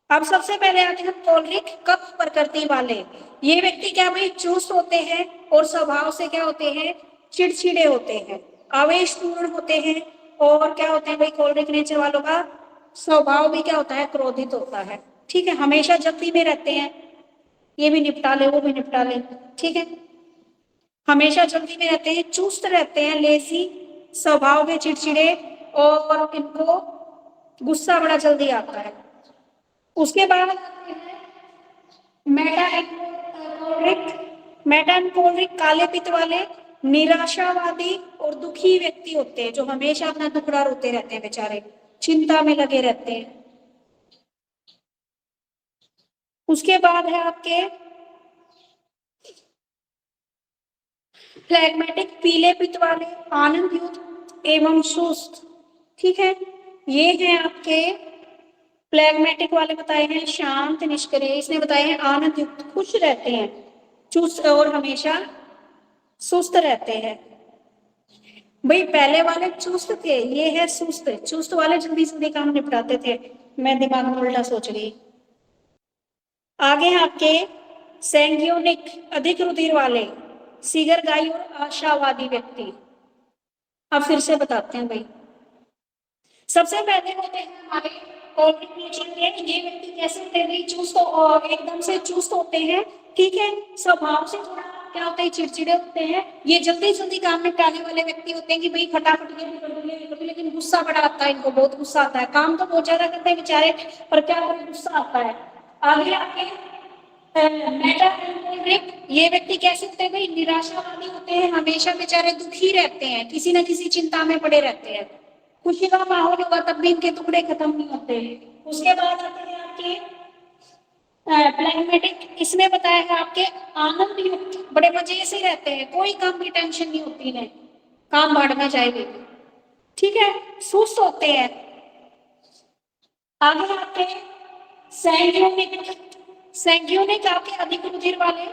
S1: अब सबसे पहले आते हैं कॉलरिक, कफ प्रकृति वाले। ये व्यक्ति क्या भाई, चुस्त होते हैं और स्वभाव से क्या होते हैं, चिड़चिड़े होते हैं, आवेशपूर्ण होते हैं। और क्या होते हैं भाई कॉलरिक नेचर वालों का स्वभाव भी क्या होता है, क्रोधित होता है। ठीक है, हमेशा जल्दी में रहते हैं, ये भी निपटा ले वो भी निपटा ले। ठीक है, हमेशा जल्दी में रहते हैं, चुस्त रहते हैं, लेजी स्वभाव के, चिड़चिड़े, और इनको गुस्सा बड़ा जल्दी आता है। उसके बाद मेटानकोलिक, काले पित्त वाले, निराशावादी और दुखी व्यक्ति होते हैं, जो हमेशा अपना दुखड़ा रोते रहते हैं, बेचारे चिंता में लगे रहते हैं। उसके बाद है आपके फ्लैगमेटिक, पीले पित्त वाले, आनंद युक्त एवं सुस्त। ठीक है, ये है आपके फ्लैगमेटिक वाले बताए हैं शांत निष्क्रिय। इसने बताए हैं आनंद युक्त, खुश रहते हैं, चुस्त और हमेशा सुस्त रहते हैं। भाई पहले वाले चुस्त थे, ये है सुस्त। चुस्त वाले जल्दी जल्दी काम निपटाते थे, मैं दिमाग में उल्टा सोच रही। आगे हैं आपके सैंग्यूनिक, अधिक रुधिर वाले, सीगरगाई और आशावादी व्यक्ति। अब फिर से बताते हैं भाई। सबसे पहले होते हैं हमारे कॉलरिक नेचर के। ये व्यक्ति कैसे होते हैं, चुस्त और एकदम से चुस्त होते हैं। ठीक है, स्वभाव से थोड़ा क्या होता है, चिड़चिड़े होते हैं, ये जल्दी जल्दी काम निपटाने वाले व्यक्ति होते हैं कि भाई फटाफट ये भी कर दो, ये भी कर दो, लेकिन गुस्सा बड़ा आता है इनको, बहुत गुस्सा आता है, काम तो बहुत ज्यादा करते हैं बेचारे, पर क्या करें, गुस्सा आता है। आगे आके मेटाएल्कोहलिक, ये व्यक्ति कैसे होते हैं भाई, निराशावादी होते हैं, हमेशा बेचारे दुखी रहते हैं, किसी ना किसी चिंता में पड़े रहते हैं, खुशी का माहौल होगा तब भी इनके टुकड़े खत्म नहीं होते। उसके बाद आते हैं आपके फ्लैगमेटिक, इसमें बताया है आपके आनंद युक्त, बड़े मजे से रहते हैं, कोई काम की टेंशन नहीं होती इन्हें, काम बांटना चाहिए, ठीक है, सुस्त होते हैं। आगे आते हैं सैंग्यूनिक, सैंग्यूनिक आपके अधिक रुधिर वाले,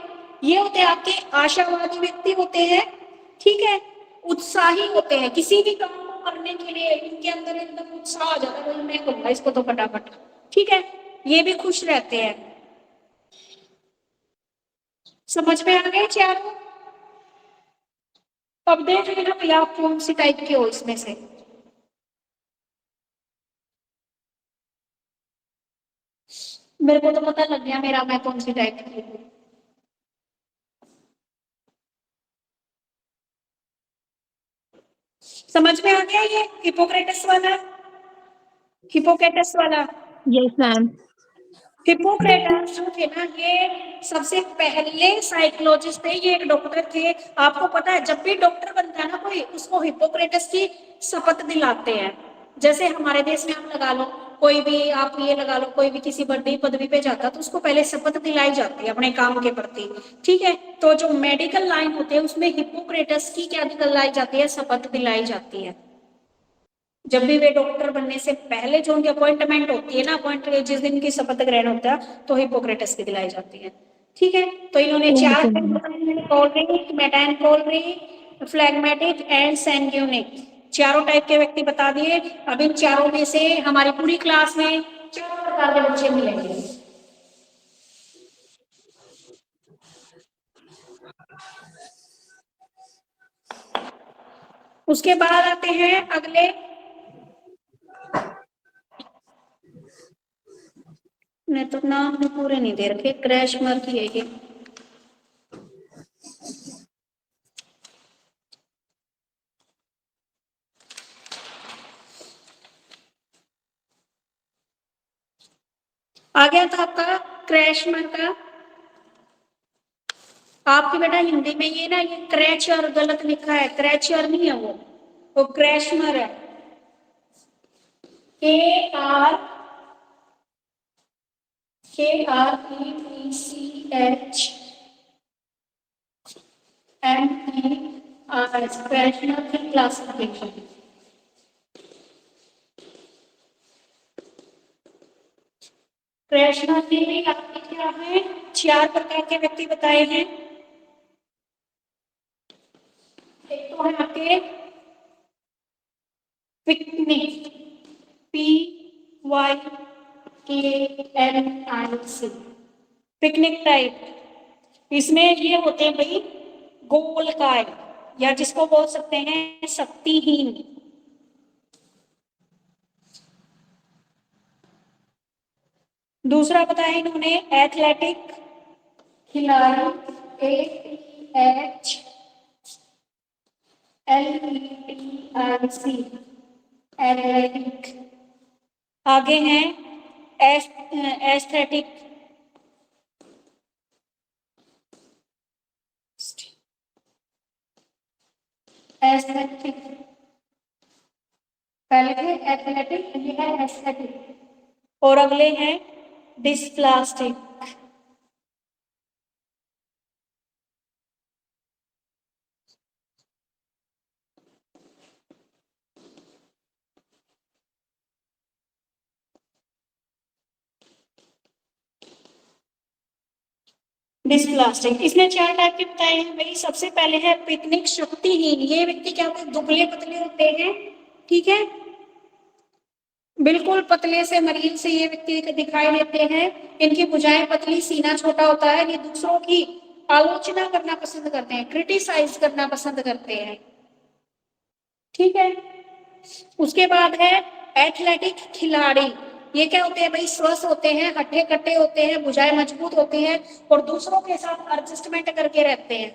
S1: ये होते हैं आपके आशावादी व्यक्ति होते हैं, ठीक है, उत्साही होते हैं, किसी भी काम को करने के लिए इनके अंदर एकदम उत्साह आ जाता है, मैं करूंगा इसको तो फटाफट, ठीक है, ये भी खुश रहते हैं। समझ में आ गए चारों? अब देख लेना भैया आप कौन सी टाइप के हो इसमें से। मेरे को तो पता लग गया मेरा, मैं कौन सी टाइप की हूँ। समझ में आ गया ये हिपोक्रेटस वाला, हिपोक्रेटस वाला?
S2: Yes ma'am.
S1: हिपोक्रेटस जो थे ना, ये सबसे पहले साइकोलॉजिस्ट थे, ये एक डॉक्टर थे। आपको पता है जब भी डॉक्टर बनता है ना कोई, उसको हिपोक्रेटस की शपथ दिलाते हैं। जैसे हमारे देश में आप लगा लो, कोई भी आप ये लगा लो, कोई भी किसी बड़ी पदवी पे जाता है तो उसको पहले शपथ दिलाई जाती है अपने काम के प्रति, ठीक है। तो जो मेडिकल लाइन होते हैं उसमें हिपोक्रेटस की क्या दिलाई जाती है, शपथ दिलाई जाती है। जब भी वे डॉक्टर बनने से पहले जो उनकी अपॉइंटमेंट होती है ना, अपॉइंटमेंट जिस दिन की शपथ ग्रहण होता है तो हिपोक्रेटस की दिलाई जाती है, ठीक है। तो इन्होंने चार कोलरिक, मेटाएल्कोहलिक, फ्लैगमेटिक एंड सैंग्यूनिक, चारों टाइप के व्यक्ति बता दिए। अब इन चारों में से हमारी पूरी क्लास में 4 प्रकार के बच्चे मिलेंगे। उसके बाद आते हैं अगले, मैं तो नाम पूरे नहीं दे रखे, क्रैश मार्क ही है ये। आ गया था आपका क्रैश मार्क का। आपके बेटा हिंदी में ये ना, ये क्रैचर गलत लिखा है, क्रैचर नहीं है वो क्रैशमर है, KRECHMER, क्रैशमर की क्लासिफिकेशन। क्रैशमर में आपके क्या है, 4 प्रकार के व्यक्ति बताए हैं। एक तो है आपके पिकनिक, PYKNIC, पिकनिक टाइप। इसमें ये होते हैं भाई गोलकाय, या जिसको बोल सकते हैं शक्तिहीन। दूसरा बताया इन्होंने एथलेटिक खिलाड़ी, ATHLETIC, एथलेटिक। आगे हैं एस्थेटिक, एस्थेटिक, पहले थे एथलेटिक, ये है एस्थेटिक, और अगले हैं डिस्प्लास्टिक। डिस्प्लास्टिक, इसने 4 टाइप के बताए हैं भाई। सबसे पहले है पिकनिक शक्तिहीन, ये व्यक्ति क्या होते हैं, दुबले पतले होते हैं, ठीक है, बिल्कुल पतले से मरीज से ये व्यक्ति दिखाई देते हैं। इनकी भुजाएं पतली, सीना छोटा होता है। ये दूसरों की आलोचना करना पसंद करते हैं, क्रिटिसाइज करना पसंद करते हैं, ठीक है। उसके बाद है एथलेटिक खिलाड़ी, ये क्या होते हैं भाई, स्वस्थ होते हैं, हट्टे कट्टे होते हैं, भुजाएं मजबूत होती हैं और दूसरों के साथ एडजस्टमेंट करके रहते हैं,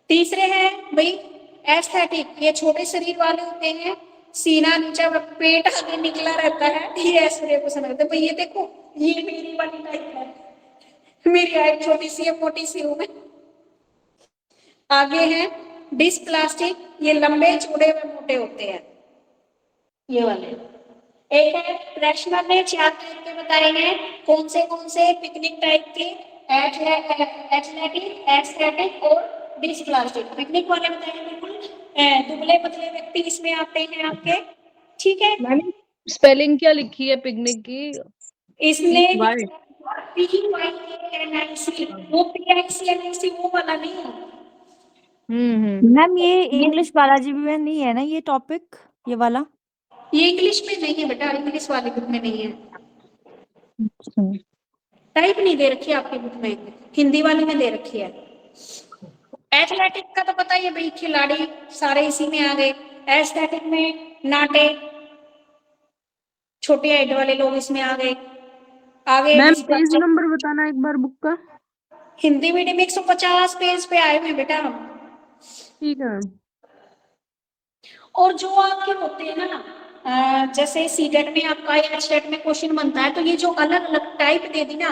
S1: तीसरे हैं भाई एस्थेटिक, ये छोटे शरीर वाले होते हैं, सीना नीचा व पेट आगे निकला रहता है, ये ऐश्वर्य को समझते हैं। भाई ये देखो, ये मेरी वाली टाइप है, मेरी हाइट छोटी सी है, मोटी सी हूं मैं। आगे है डिस्प्लास्टिक, ये लंबे चौड़े व मोटे होते हैं, ये वाले। एक है प्रश्न ने 4 टाइप के बताए हैं, कौन से पिकनिक टाइप के, एथलेटिक, एस्थेटिक और डिस्प्लास्टिक। पिकनिक वाले बताए बिल्कुल दुबले पतले व्यक्ति इसमें आते हैं आपके, ठीक है।
S9: मैम स्पेलिंग क्या लिखी है पिकनिक की?
S1: इसलिए
S9: वाई
S1: PYNIC, वो PICNIC वो वाला नहीं है।
S8: मैम ये इंग्लिश बालाजी में नहीं है ना ये टॉपिक, ये वाला?
S1: ये इंग्लिश में नहीं है बेटा, इंग्लिश वाले बुक में नहीं है, टाइप नहीं दे रखी है आपकी बुक में, हिंदी वाले में दे रखी है। एथलेटिक का तो पता ही है भाई, खिलाड़ी सारे इसी में आ गए। एस्थेटिक में नाटे, छोटी हाइट वाले लोग इसमें आ गए। आगे
S9: मैम पेज नंबर बताना एक बार बुक का।
S1: हिंदी मीडियम 150 पेज पे आए हुए बेटा हम।
S9: ठीक है।
S1: और जो आपके होते हैं ना, जैसे सीटेट में आपका या एचटेट में क्वेश्चन बनता है, तो ये जो अलग अलग टाइप दे दी ना,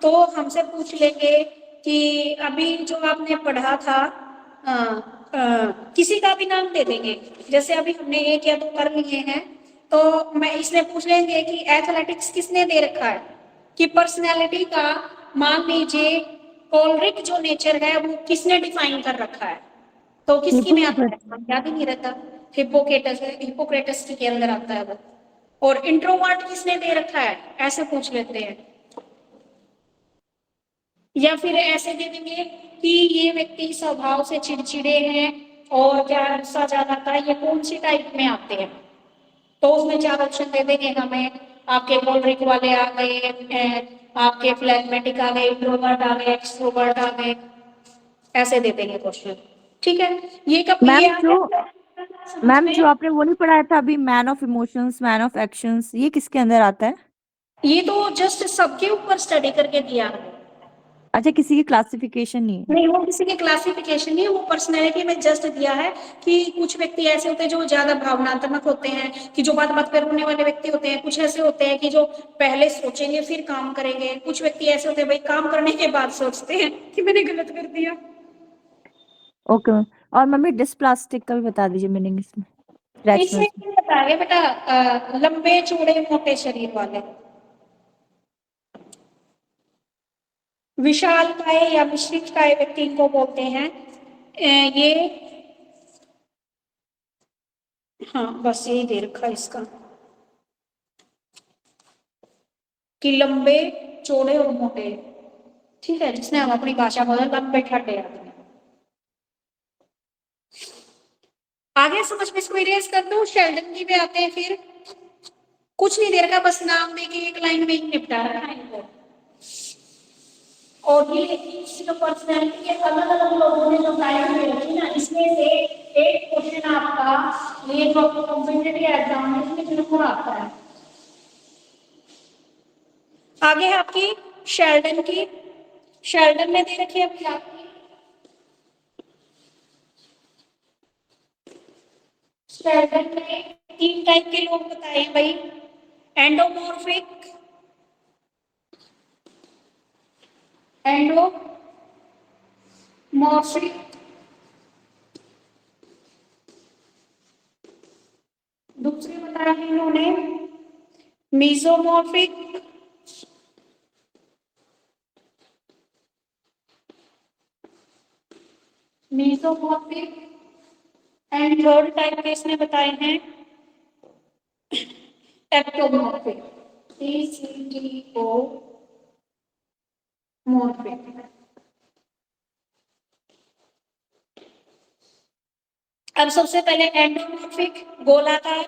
S1: तो हमसे पूछ लेंगे कि अभी जो आपने पढ़ा था किसी का भी नाम दे देंगे। जैसे अभी हमने 1 या 2 कर लिए हैं, तो मैं इसमें पूछ लेंगे कि एथलेटिक्स किसने दे रखा है, कि पर्सनैलिटी का मान लीजिए कॉलरिक जो नेचर है वो किसने डिफाइन कर रखा है, तो किसकी में आता है, याद ही नहीं रहता। हिपोक्रेटस के अंदर आता है वो। और इंट्रोवर्ट किसने दे रखा है, ऐसे पूछ लेते हैं। या फिर ऐसे दे देंगे कि ये व्यक्ति स्वभाव से चिड़चिड़े हैं और क्या गुस्सा ज्यादा आता है, ये कौन सी टाइप में आते हैं, तो उसमें 4 ऑप्शन दे देंगे हमें। आपके कॉलरिक वाले आ गए, आपके फ्लैगमेटिक आ गए, इंट्रोवर्ट आ गए, एक्सट्रोवर्ट आ गए, ऐसे दे देंगे क्वेश्चन, ठीक है। ये कब
S8: मैम जो आपने वो नहीं पढ़ाया था अभी, man of emotions, man of actions, ये किसके अंदर आता है?
S1: ये तो जस्ट सबके ऊपर स्टडी करके दिया है।
S8: अच्छा, किसी की क्लासिफिकेशन नहीं है?
S1: नहीं, वो किसी के क्लासिफिकेशन नहीं है, वो पर्सनैलिटी में जस्ट दिया है कि कुछ व्यक्ति ऐसे होते हैं जो ज्यादा भावनात्मक होते हैं, कि जो बात बात पे रोने वाले व्यक्ति होते हैं। कुछ ऐसे होते हैं कि जो पहले सोचेंगे फिर काम करेंगे। कुछ व्यक्ति ऐसे होते हैं भाई काम करने के बाद सोचते हैं कि मैंने गलत कर दिया।
S8: Okay ma'am. और मम्मी डिस्प्लास्टिक का भी बता दीजिए मीनिंग इसमें।
S1: इसमें क्या बताया बेटा, लंबे चौड़े मोटे शरीर वाले। विशालकाय या विशिष्टकाय व्यक्ति इनको बोलते हैं। ये हाँ बस यही दे रखा है इसका, कि लंबे चौड़े और मोटे, ठीक है, जिसने हम अपनी भाषा बोला लंबे ठाटे आदमी। आगे समझ में इसको इरेज कर दो। शेल्डन की पे आते हैं, फिर कुछ नहीं दे रखा, बस नाम दे के एक लाइन में ही निपटा रखा है इनको। और ये जो पर्सनैलिटी के अलग अलग लोगों ने जो टाइप में रखी ना, इसमें से एक क्वेश्चन आपका ये जो कॉम्पिटिटिव एग्जाम में इसमें जरूर आता है। आगे है आपकी शेल्डन की। शेल्डन ने दे रखी है अभी आपकी, शेल्डन ने 3 टाइप के लोग बताए भाई, एंडोमॉर्फिक, दूसरे बताए हैं इन्होंने मीजोमॉर्फिक, एंड थर्ड टाइप के इसने बताए हैं एक्टोमॉर्फिक, ECTO मॉर्फिक। अब सबसे पहले एंडोमॉर्फिक, गोलाकार।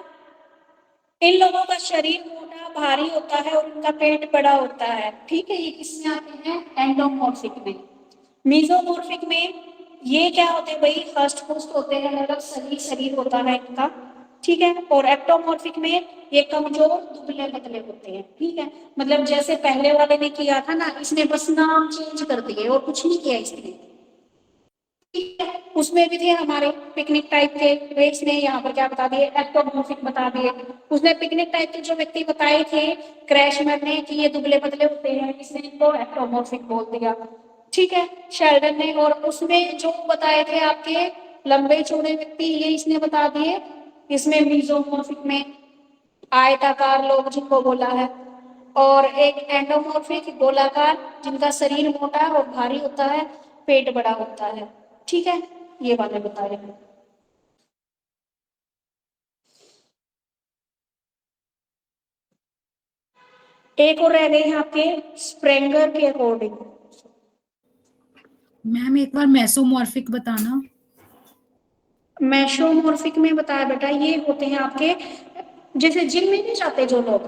S1: इन लोगों का शरीर मोटा भारी होता है और उनका पेट बड़ा होता है, ठीक है। ये किसमें आते हैं, एंडोमॉर्फिक में। मीजोमॉर्फिक में ये क्या होते हैं भाई, हष्ट पुष्ट होते हैं, मतलब सही शरीर होता है इनका, ठीक है। और एक्टोमॉर्फिक में ये कमजोर दुबले पतले होते हैं, ठीक है। मतलब जैसे पहले वाले ने किया था ना, इसने बस नाम चेंज कर दिए और कुछ नहीं किया इसने। ठीक है, उसमें भी थे हमारे पिकनिक टाइप के। रेस ने यहाँ पर क्या बता दिए, एक्टोमॉर्फिक बता दिए। उसने पिकनिक टाइप के जो व्यक्ति बताए थे क्रैशमैन ने कि ये दुबले पतले होते हैं, इसने इनको एक्टोमॉर्फिक बोल दिया। ठीक है, शेल्डन ने। और उसमें जो बताए थे आपके लंबे चौड़े व्यक्ति, ये इसने बता दिए। इसमें मीजोमॉर्फिक में आयताकार लोग जिनको बोला है, और एक एंडोमॉर्फिक गोलाकार जिनका शरीर मोटा और भारी होता है, पेट बड़ा होता है। ठीक है, ये वाले बताए हैं। एक और रह गए हैं आपके स्प्रेंगर के अकॉर्डिंग।
S3: मैम एक बार मेसोमॉर्फिक बताना।
S1: मेसोमॉर्फिक में बताया बेटा, ये होते हैं आपके जैसे जिम में नहीं जाते जो लोग,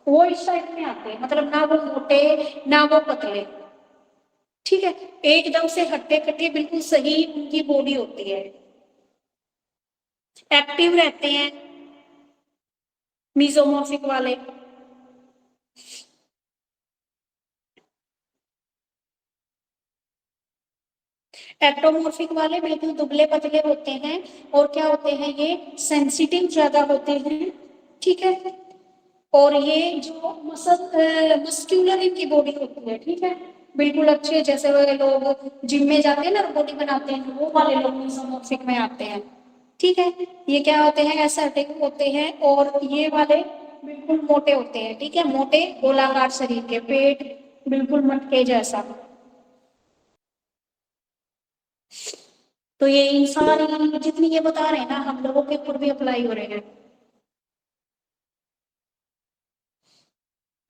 S1: वो इस साइड में आते हैं, मतलब ना वो मोटे ना वो पतले। ठीक है, एकदम से हट्टे कट्टे बिल्कुल सही उनकी बॉडी होती है, एक्टिव रहते हैं मीजोमॉर्फिक वाले। एक्टोमॉर्फिक वाले बिल्कुल दुबले पतले होते हैं, और क्या होते हैं, ये सेंसिटिव ज्यादा होते हैं। ठीक है, और ये जो मस्क्यूलर इनकी बॉडी होती है। ठीक है, बिल्कुल अच्छे, जैसे वो लोग जिम में जाते हैं ना, बॉडी बनाते हैं, वो वाले लोग मीजोमॉर्फिक में आते हैं। ठीक है, ये क्या होते हैं, एसर्टिव होते हैं, और ये वाले बिल्कुल मोटे होते हैं। ठीक है, मोटे गोलाकार शरीर के, पेट बिल्कुल मटके जैसा। तो ये इन सारी जितनी ये बता रहे हैं ना, हम लोगों के ऊपर भी अप्लाई हो रहे हैं।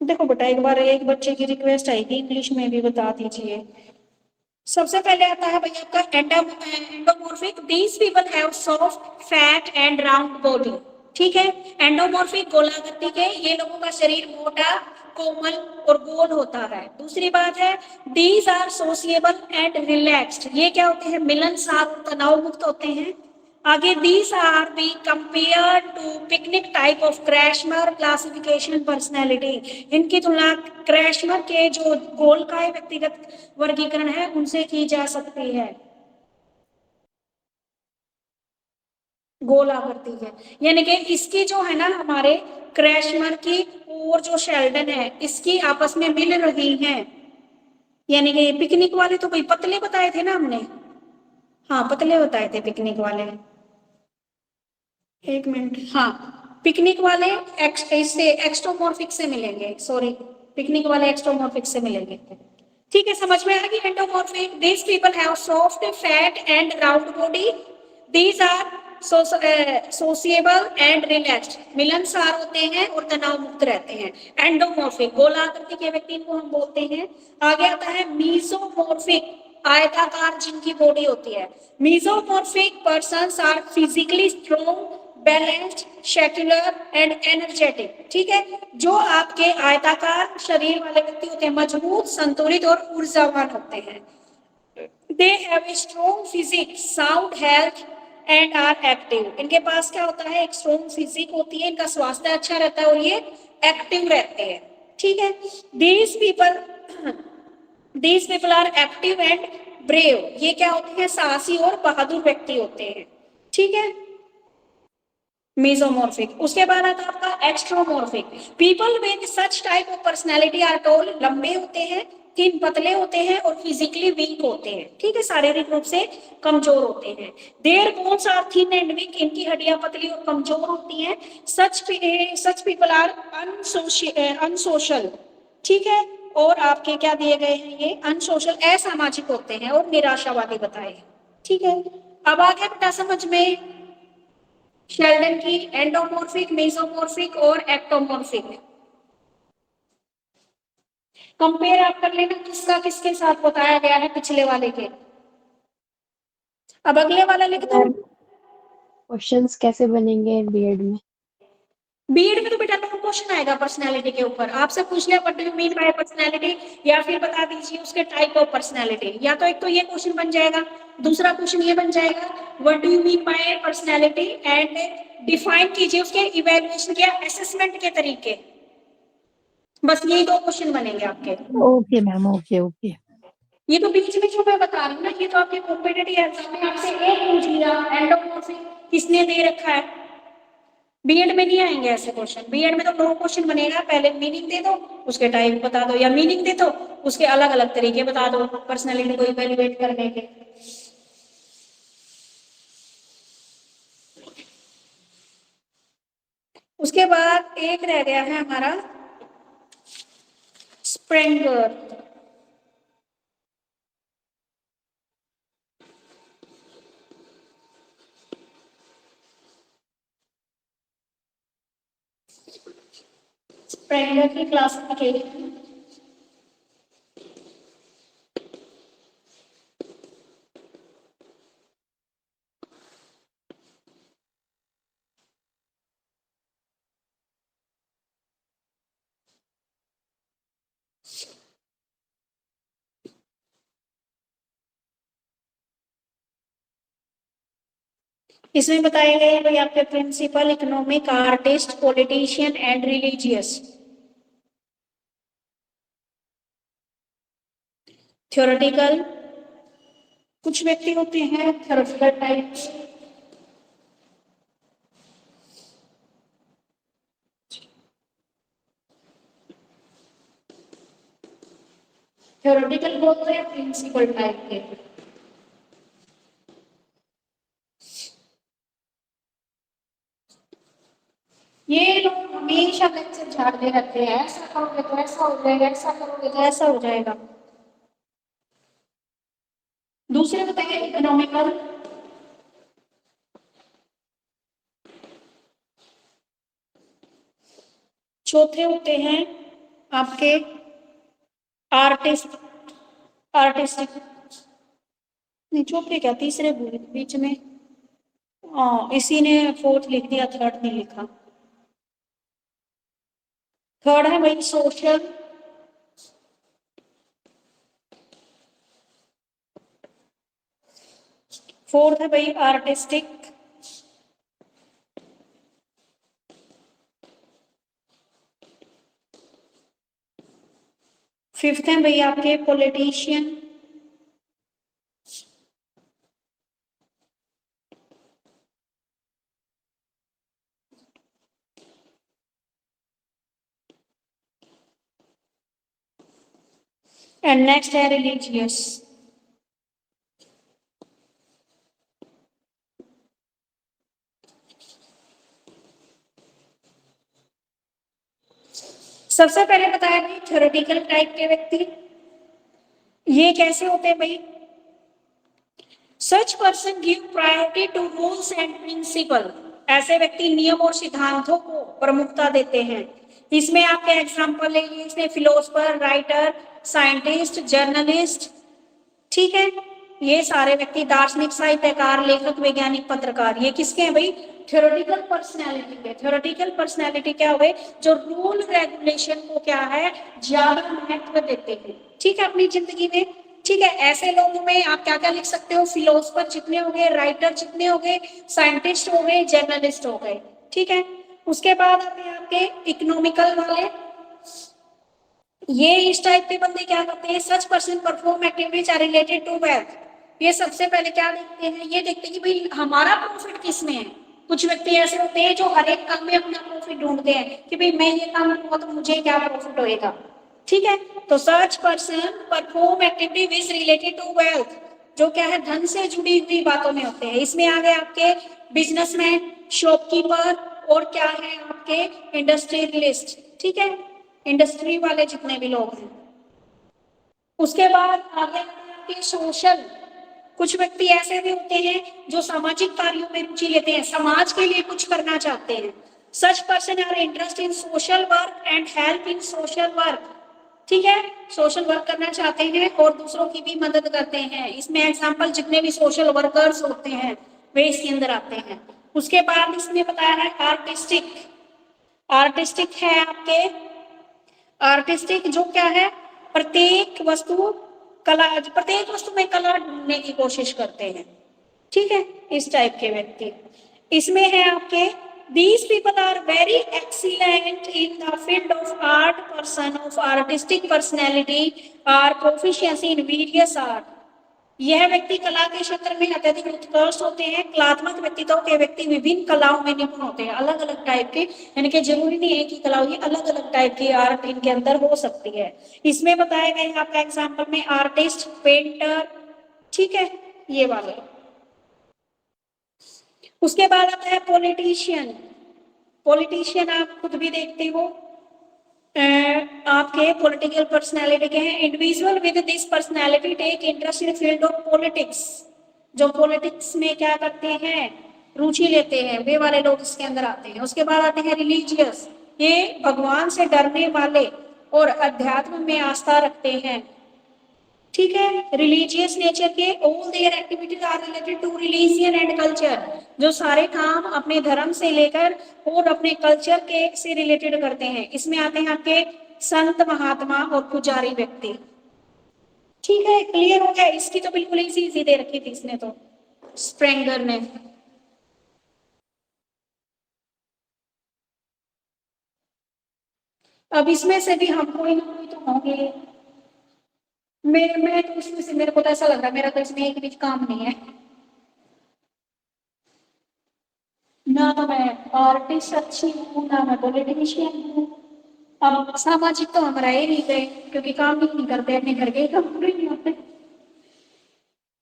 S1: देखो बेटा, एक बार एक बच्चे की रिक्वेस्ट आएगी, इंग्लिश में भी बता दीजिए। सबसे पहले आता है भैया आपका endomorphic. These people have soft fat and round body. ठीक है, एंडोमॉर्फिक गोलाकृति के, ये लोगों का शरीर मोटा, कोमल और गोल होता है। दूसरी बात है, these are sociable and relaxed. ये क्या होते हैं, मिलनसार, तनाव मुक्त होते हैं। आगे, these are be compare to pyknic type of Kretschmer classification personality. इनकी तुलना क्रैशमर के जो गोलकाय व्यक्तिगत वर्गीकरण है उनसे की जा सकती है। गोल आकृति है, यानी कि इसकी जो है ना, हमारे क्रैशमर की और जो शेल्डन है, इसकी आपस में मिल रही हैं। यानी कि पिकनिक वाले तो भाई पतले बताए थे ना हमने, हाँ पतले बताए थे पिकनिक वाले। एक मिनट, हाँ पिकनिक वाले इससे एक्सट्रोमॉर्फिक से मिलेंगे, सॉरी पिकनिक वाले एक्सट्रोमॉर्फिक से मिलेंगे। ठीक है, समझ में आ गई। Endomorphic, these people have soft fat and round body. These are sociable and relaxed, मिलनसार होते हैं और तनाव मुक्त रहते हैं। एंडोमॉर्फिक, गोलाकृति के व्यक्ति को हम बोलते हैं। आगे आता है मीजोमॉर्फिक, आयताकार जिनकी बॉडी होती है। Mesomorphic persons are physically strong, balanced, secular and energetic. ठीक है, जो आपके आयताकार शरीर वाले व्यक्ति होते हैं, मजबूत, संतुलित और ऊर्जावान होते हैं। They have a strong physique, sound health and are active. इनके पास क्या होता है, एक स्ट्रॉन्ग फिजिक होती है, इनका स्वास्थ्य अच्छा रहता है और ये एक्टिव रहते हैं। ठीक है, these people are active and brave. ये क्या होते हैं, साहसी और बहादुर व्यक्ति होते हैं। ठीक है, मेसोमॉर्फिक। उसके बाद आता है आपका ectomorphic. People with such type of personality are tall, लंबे होते हैं, थिन पतले होते हैं और फिजिकली वीक होते हैं। ठीक है, शारीरिक रूप से कमजोर होते हैं। Their bones are thin and weak, इनकी हड्डियां पतली और कमजोर होती हैं। Such people are unsocial. ठीक है, और आपके क्या दिए गए हैं, ये अनसोशल, असामाजिक होते हैं और निराशावादी बताए। ठीक है, अब आ गया बेटा समझ में शेल्डन की एंडोमॉर्फिक, मेसोमॉर्फिक और एक्टोमॉर्फिक। कंपेयर आप कर लेना किसका किसके साथ बताया गया है पिछले वाले के। अब अगले वाला लिख दो।
S10: क्वेश्चंस कैसे बनेंगे बीएड में?
S1: बीएड में तो बेटा लॉन्ग क्वेश्चन आएगा पर्सनालिटी के ऊपर, आपसे पूछ लिया what do you mean by personality, या फिर बता दीजिए उसके टाइप ऑफ पर्सनालिटी। या तो एक तो ये क्वेश्चन बन जाएगा, दूसरा क्वेश्चन ये बन जाएगा what do you mean by personality and define कीजिए उसके इवैल्यूएशन या असेसमेंट के तरीके। बस यही दो क्वेश्चन बनेंगे आपके।
S2: Okay ma'am, okay okay.
S1: ये तो बीच में जो मैं बता रही हूँ ना, ये तो आपके कॉम्पिटिटिव एग्जाम में आपसे एक पूछ लिया, एंडोमॉर्फिक किसने दे रखा है। बीएड में नहीं आएंगे ऐसे क्वेश्चन, बीएड में तो दो क्वेश्चन बनेगा, पहले मीनिंग दे दो उसके टाइप बता दो, या मीनिंग दे दो उसके अलग अलग तरीके बता दो पर्सनैलिटी को इवैल्यूएट करने के। उसके बाद एक रह गया है हमारा स्प्रेंगर। स्प्रेंगर की क्लासिफिकेशन इसमें बताए गए भाई आपके principle, economic, artist, politician and religious. Theoretical, कुछ व्यक्ति होते हैं थ्योरेटिकल टाइप, थ्योरेटिकल होते हैं प्रिंसिपल टाइप के। ये लोग हमेशा लेक्चर झाड़ते रहते हैं, ऐसा करोगे तो ऐसा हो जाएगा, ऐसा करोगे तो ऐसा हो जाएगा। दूसरे बताइए इकोनॉमिकल, चौथे होते हैं आपके आर्टिस्टिक नहीं, चौथे क्या तीसरे भूल बीच में, इसी ने फोर्थ लिख दिया, थर्ड नहीं लिखा। थर्ड है भाई सोशल, फोर्थ है भाई आर्टिस्टिक, फिफ्थ है भाई आपके पॉलिटिशियन, एंड नेक्स्ट है रिलीजियस। सबसे पहले बताया भाई थ्योरेटिकल टाइप के व्यक्ति, ये कैसे होते हैं भाई? Such person give priority to rules and principle, ऐसे व्यक्ति नियम और सिद्धांतों को प्रमुखता देते हैं। इसमें आपके एग्जाम्पल ले लिए, इसमें फिलोसफर, राइटर, साइंटिस्ट, जर्नलिस्ट, ठीक है, ये सारे व्यक्ति, दार्शनिक, साहित्यकार, लेखक, वैज्ञानिक, पत्रकार, ये किसके हैं भाई? थ्योरेटिकल पर्सनैलिटी के। थ्योरेटिकल पर्सनैलिटी क्या हुए? जो रूल रेगुलेशन को क्या है ज्यादा महत्व देते हैं, ठीक है, अपनी जिंदगी में। ठीक है, ऐसे लोगों में आप क्या क्या लिख सकते हो? फिलोसफर जितने हो गए, राइटर जितने हो गए, साइंटिस्ट हो गए, जर्नलिस्ट हो गए, ठीक है। उसके बाद आते हैं आपके इकोनॉमिकल वाले, ये इस टाइप के बंदे क्या करते हैं? Such person perform activities are related to wealth. ये सबसे पहले क्या देखते हैं? ये देखते हैं कि भाई हमारा प्रॉफिट किसमें है। कुछ व्यक्ति ऐसे होते हैं जो हर एक काम में अपना प्रॉफिट ढूंढते हैं कि भाई मैं ये काम करूंगा तो मुझे क्या प्रॉफिट होएगा, ठीक है। तो such person perform activity which related to wealth, जो क्या है धन से जुड़ी हुई बातों में होते हैं। इसमें आ गए आपके बिजनेसमैन, शॉपकीपर, और क्या है आपके इंडस्ट्रियलिस्ट, ठीक है, इंडस्ट्री वाले जितने भी लोग हैं। उसके बाद आगे आपके सोशल, कुछ व्यक्ति ऐसे भी होते हैं जो सामाजिक कार्यों में रुचि लेते हैं, समाज के लिए कुछ करना चाहते हैं। Such person are interest in social work and help in social work, ठीक है, सोशल वर्क करना चाहते हैं और दूसरों की भी मदद करते हैं। इसमें एग्जाम्पल जितने भी सोशल वर्कर्स होते हैं वे इसके अंदर आते हैं। उसके बाद इसमें बताया है आर्टिस्टिक। आर्टिस्टिक है आपके, आर्टिस्टिक जो क्या है प्रत्येक वस्तु में कला ढूंढने की कोशिश करते हैं, ठीक है, इस टाइप के व्यक्ति। इसमें है आपके these people are very excellent in the field of art, person of artistic personality or proficiency in various art. यह व्यक्ति कला के क्षेत्र में अत्यधिक उत्कृष्ट होते हैं। कलात्मक व्यक्तित्व के व्यक्ति विभिन्न कलाओं में निपुण होते हैं, अलग अलग टाइप के, यानी कि जरूरी नहीं है कि कलाओं की अलग अलग टाइप की आर्ट इनके अंदर हो सकती है। इसमें बताया गया है आपका एग्जाम्पल में आर्टिस्ट, पेंटर, ठीक है, ये वाले। उसके बाद आता है पॉलिटिशियन। पॉलिटिशियन आप खुद भी देखते हो, आपके पॉलिटिकल पर्सनालिटी के हैं। Individual with this personality take interest in field of politics, जो पॉलिटिक्स में क्या करते हैं, रुचि लेते हैं, वे वाले लोग इसके अंदर आते हैं। उसके बाद आते हैं रिलीजियस, ये भगवान से डरने वाले और अध्यात्म में आस्था रखते हैं, ठीक है। रिलीजियस नेचर के, all their activities are related to religion and culture, जो सारे काम अपने धर्म से लेकर और अपने कल्चर के से रिलेटेड करते हैं। इसमें आते हैं आपके संत, महात्मा और पुजारी व्यक्ति, ठीक है। क्लियर हो गया? इसकी तो बिल्कुल इजी दे रखी थी इसने तो, स्प्रेंगर ने। अब इसमें से भी हम कोई ना कोई तो होंगे। मैं तो इसमें से, मेरे को तो ऐसा लग रहा है मेरा तो इसमें एक भी काम नहीं है ना, तो मैं आर्टिस्ट अच्छी हूँ ना मैं पॉलिटिशियन हूँ। अब सामाजिक तो हम रह ही नहीं गए, क्योंकि काम ही नहीं करते, अपने घर के ही काम पूरे नहीं होते।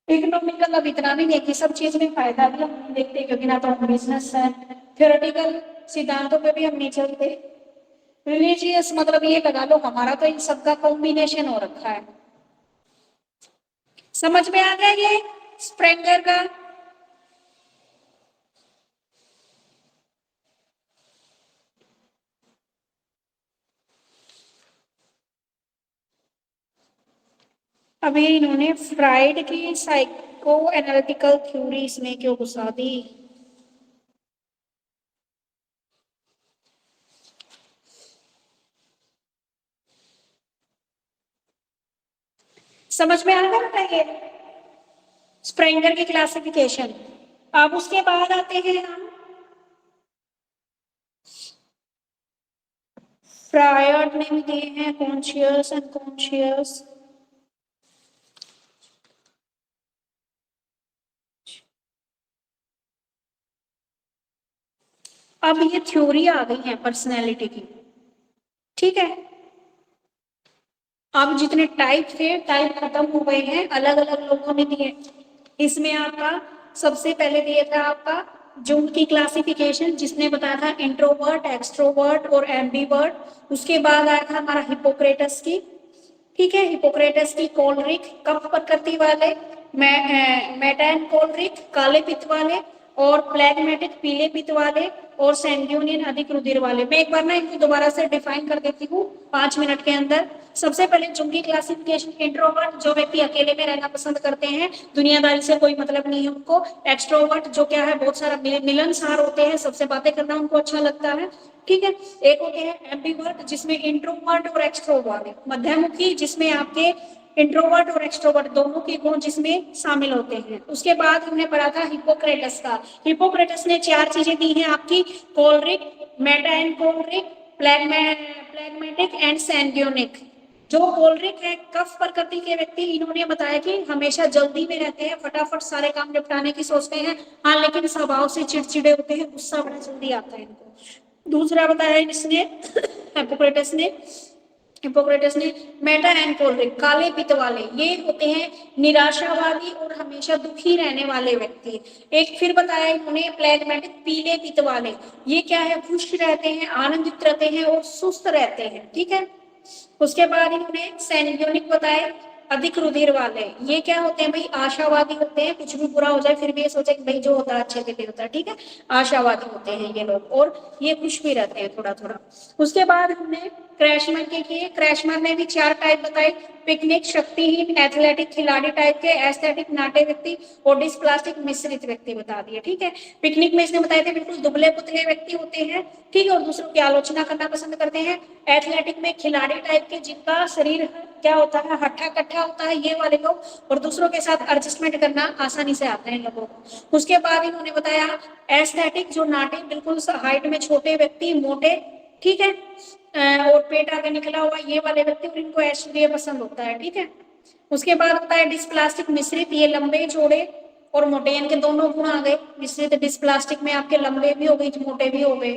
S1: इकोनॉमिकल अब इतना भी नहीं कि सब चीज में फायदा भी हम नहीं देखते, क्योंकि ना तो हम बिजनेस है, थ्योरेटिकल सिद्धांतों पे भी हम नहीं चलते। रिलीजियस मतलब ये लगा लो हमारा तो इन सबका कॉम्बिनेशन हो रखा है। समझ में आ गया ये स्प्रेंगर का? अभी इन्होंने फ्राइड की साइको एनालिटिकल थ्योरी इसमें क्यों घुसा दी? समझ में आ गया ये स्प्रेंगर की क्लासिफिकेशन। अब उसके बाद आते हैं हम फ्रायड ने भी दिए हैं कॉन्शियस, अनकॉन्शियस। अब ये थ्योरी आ गई है पर्सनैलिटी की, ठीक है। अब जितने टाइप थे, टाइप खत्म हो गए हैं, अलग अलग लोगों ने दिए। इसमें आपका सबसे पहले दिया था आपका जूंग की क्लासिफिकेशन, जिसने बताया था इंट्रोवर्ट, एक्सट्रोवर्ट और एम्बीवर्ट। उसके बाद आया था हमारा हिपोक्रेटस की, ठीक है, हिपोक्रेटस की कोलरिक, कफ प्रकृति वाले, मेटैन कोलरिक, काले पित्त वाले, और प्लेगमेटिक, पीले पित्त वाले, और सैंग्यूनियन, अधिक रुधिर वाले। मैं एक बार ना इनको दोबारा से डिफाइन कर देती हूँ 5 मिनट के अंदर। सबसे पहले जूंग की क्लासिफिकेशन, इंट्रोवर्ट जो व्यक्ति अकेले में रहना पसंद करते हैं, दुनियादारी से कोई मतलब नहीं है उनको। एक्सट्रोवर्ट जो क्या है, बहुत सारा मिलनसार होते हैं, सबसे बातें करना उनको अच्छा लगता है, ठीक है। एक होते हैं एम्बीवर्ट, जिसमें इंट्रोवर्ट और एक्सट्रोवर्ट, मध्यमुखी, जिसमें आपके इंट्रोवर्ट और एक्सट्रोवर्ट दोनों के गुण जिसमें शामिल होते हैं। उसके बाद हमने पढ़ा था हिपोक्रेटस का। हिपोक्रेटस ने 4 चीजें दी हैं आपकी, कोलरिक, मेटाइन कोलरिक, प्लेगमेटिक एंड सैंग्यूनिक। जो कोलरिक है, कफ प्रकृति के व्यक्ति, इन्होंने बताया कि हमेशा जल्दी में रहते हैं, फटाफट सारे काम निपटाने की सोचते हैं, हाँ, लेकिन स्वभाव से चिड़चिड़े होते हैं, गुस्सा बड़ा जल्दी आता है इनको। दूसरा बताया इसने हिपोक्रेटस ने मेटा एंड कोलरिक, काले पित्त वाले, ये होते हैं निराशावादी और हमेशा दुखी रहने वाले व्यक्ति। एक फिर बताया इन्होंने प्लेगमेटिक, पीले पित्त वाले, ये क्या है, खुश रहते हैं, आनंदित रहते हैं और सुस्त रहते हैं, ठीक है। उसके बाद इन्होंने सैंग्यूनिक बताए, अधिक रुधिर वाले, ये क्या होते हैं भाई, आशावादी होते हैं, कुछ भी बुरा हो जाए फिर भी ये सोचे कि भाई जो होता है अच्छे के लिए होता है, ठीक है। आशावादी होते हैं ये लोग, और ये खुश भी रहते हैं थोड़ा थोड़ा। उसके बाद हमने क्रैशमैन के किए। क्रैशमैन ने भी 4 टाइप बताए, पिकनिक, शक्तिहीन, एथलेटिक खिलाड़ी टाइप के, एस्थेटिक नाटे व्यक्ति और डिस्प्लास्टिक मिश्रित व्यक्ति बता दिए। ठीक है, पिकनिक में इसने बताए थे बिल्कुल दुबले पुतले व्यक्ति होते हैं, ठीक है, और दूसरों की आलोचना करना पसंद करते हैं। एथलेटिक में खिलाड़ी टाइप के जिनका शरीर क्या होता है, हट्टा कट्ठा होता है, ये वाले लोग, और दूसरों के साथ एडजस्टमेंट करना आसानी से आता है इन लोगों को। उसके बाद इन्होंने बताया एस्थेटिक, जो नाटे बिल्कुल हाइट में छोटे व्यक्ति, मोटे, ठीक है, और पेट आगे निकला हुआ, ये वाले व्यक्ति, और इनको ऐश्वर्य पसंद होता है। ठीक है, उसके बाद होता है डिस्प्लास्टिक मिश्रित, ये लंबे चौड़े और मोटे, इनके दोनों गुण आ गए। मिश्रित डिस्प्लास्टिक में आपके लंबे भी हो गए, मोटे भी हो गए।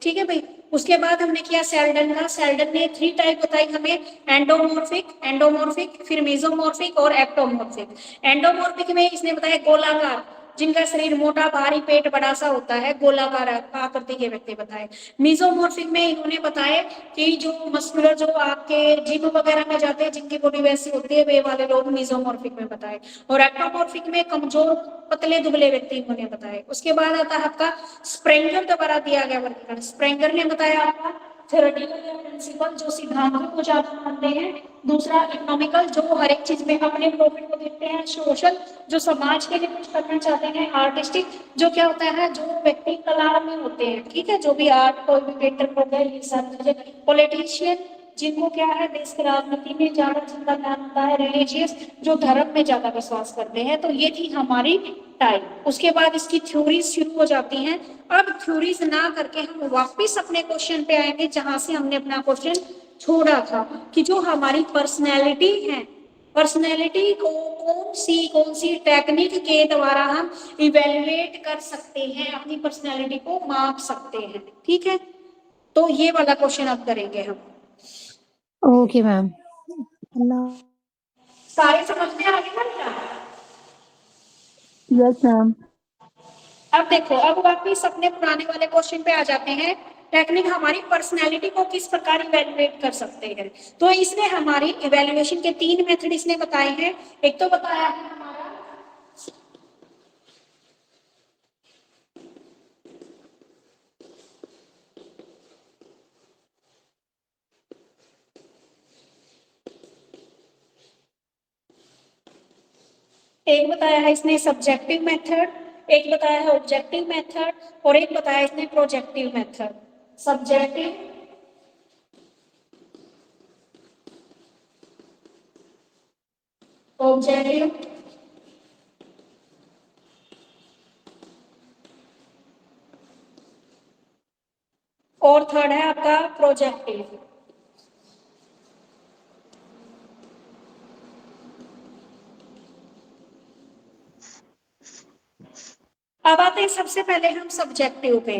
S1: ठीक है भाई, उसके बाद हमने किया सेल्डन का। सेल्डन ने 3 टाइप बताई हमें, एंडोमॉर्फिक, फिर मेसोमॉर्फिक और एक्टोमॉर्फिक। एंडोमॉर्फिक में इसने बताया गोलाकार, जिनका शरीर मोटा, भारी, पेट बड़ा सा होता है, गोलाकार आकृति के व्यक्ति बताए। मेसोमॉर्फिक में इन्होंने बताया कि जो मस्कुलर, जो आपके जिम वगैरह में जाते हैं, जिनकी बॉडी वैसी होती है, वे वाले लोग मेसोमॉर्फिक में बताए। और एक्टोमॉर्फिक में कमजोर, पतले दुबले व्यक्ति इन्होंने बताए। उसके बाद आता है आपका स्प्रेंगर द्वारा दिया गया वर्गीकरण। स्प्रेंगर ने बताया आपका थ्योरेटिकल या प्रिंसिपल, जो सिद्धांतों को ज्यादा मानते हैं। दूसरा इकोनॉमिकल, जो हर एक चीज में अपने प्रॉफिट को देखते हैं। सोशल, जो समाज के लिए कुछ करना चाहते हैं। आर्टिस्टिक, जो क्या होता है, जो व्यक्ति कला में होते हैं, ठीक है, जो भी आर्ट, कोई भी पेंटर हो गए, ये सब चीजें। पॉलिटिशियन, जिनको क्या है, देश की राजनीति में ज्यादा चिंता ज्ञान होता है। रिलीजियस, जो धर्म में ज्यादा विश्वास करते हैं। तो ये थी हमारी टाइप। उसके बाद इसकी थ्योरीज शुरू हो जाती हैं। अब थ्योरीज ना करके हम वापस अपने क्वेश्चन पे आएंगे, जहां से हमने अपना क्वेश्चन छोड़ा था, कि जो हमारी पर्सनैलिटी है, पर्सनैलिटी को कौन सी टेक्निक के द्वारा हम इवेल्युएट कर सकते हैं, अपनी पर्सनैलिटी को माप सकते हैं। ठीक है, तो ये वाला क्वेश्चन अब करेंगे हम।
S2: Okay ma'am.
S1: सारे समझ में आ गए ना?
S7: Yes ma'am.
S1: अब देखो, अब वापिस अपने पुराने वाले क्वेश्चन पे आ जाते हैं। टेक्निक हमारी पर्सनैलिटी को किस प्रकार इवेल्युएट कर सकते हैं। तो इसने हमारी इवेल्युएशन के 3 मेथड इसने बताए हैं। एक तो बताया है हमारा एक बताया है इसने सब्जेक्टिव मेथड, एक बताया है ऑब्जेक्टिव मेथड, और एक बताया इसने प्रोजेक्टिव मेथड। सब्जेक्टिव, ऑब्जेक्टिव और थर्ड है आपका प्रोजेक्टिव। अब आते हैं सबसे पहले हम सब्जेक्टिव पे।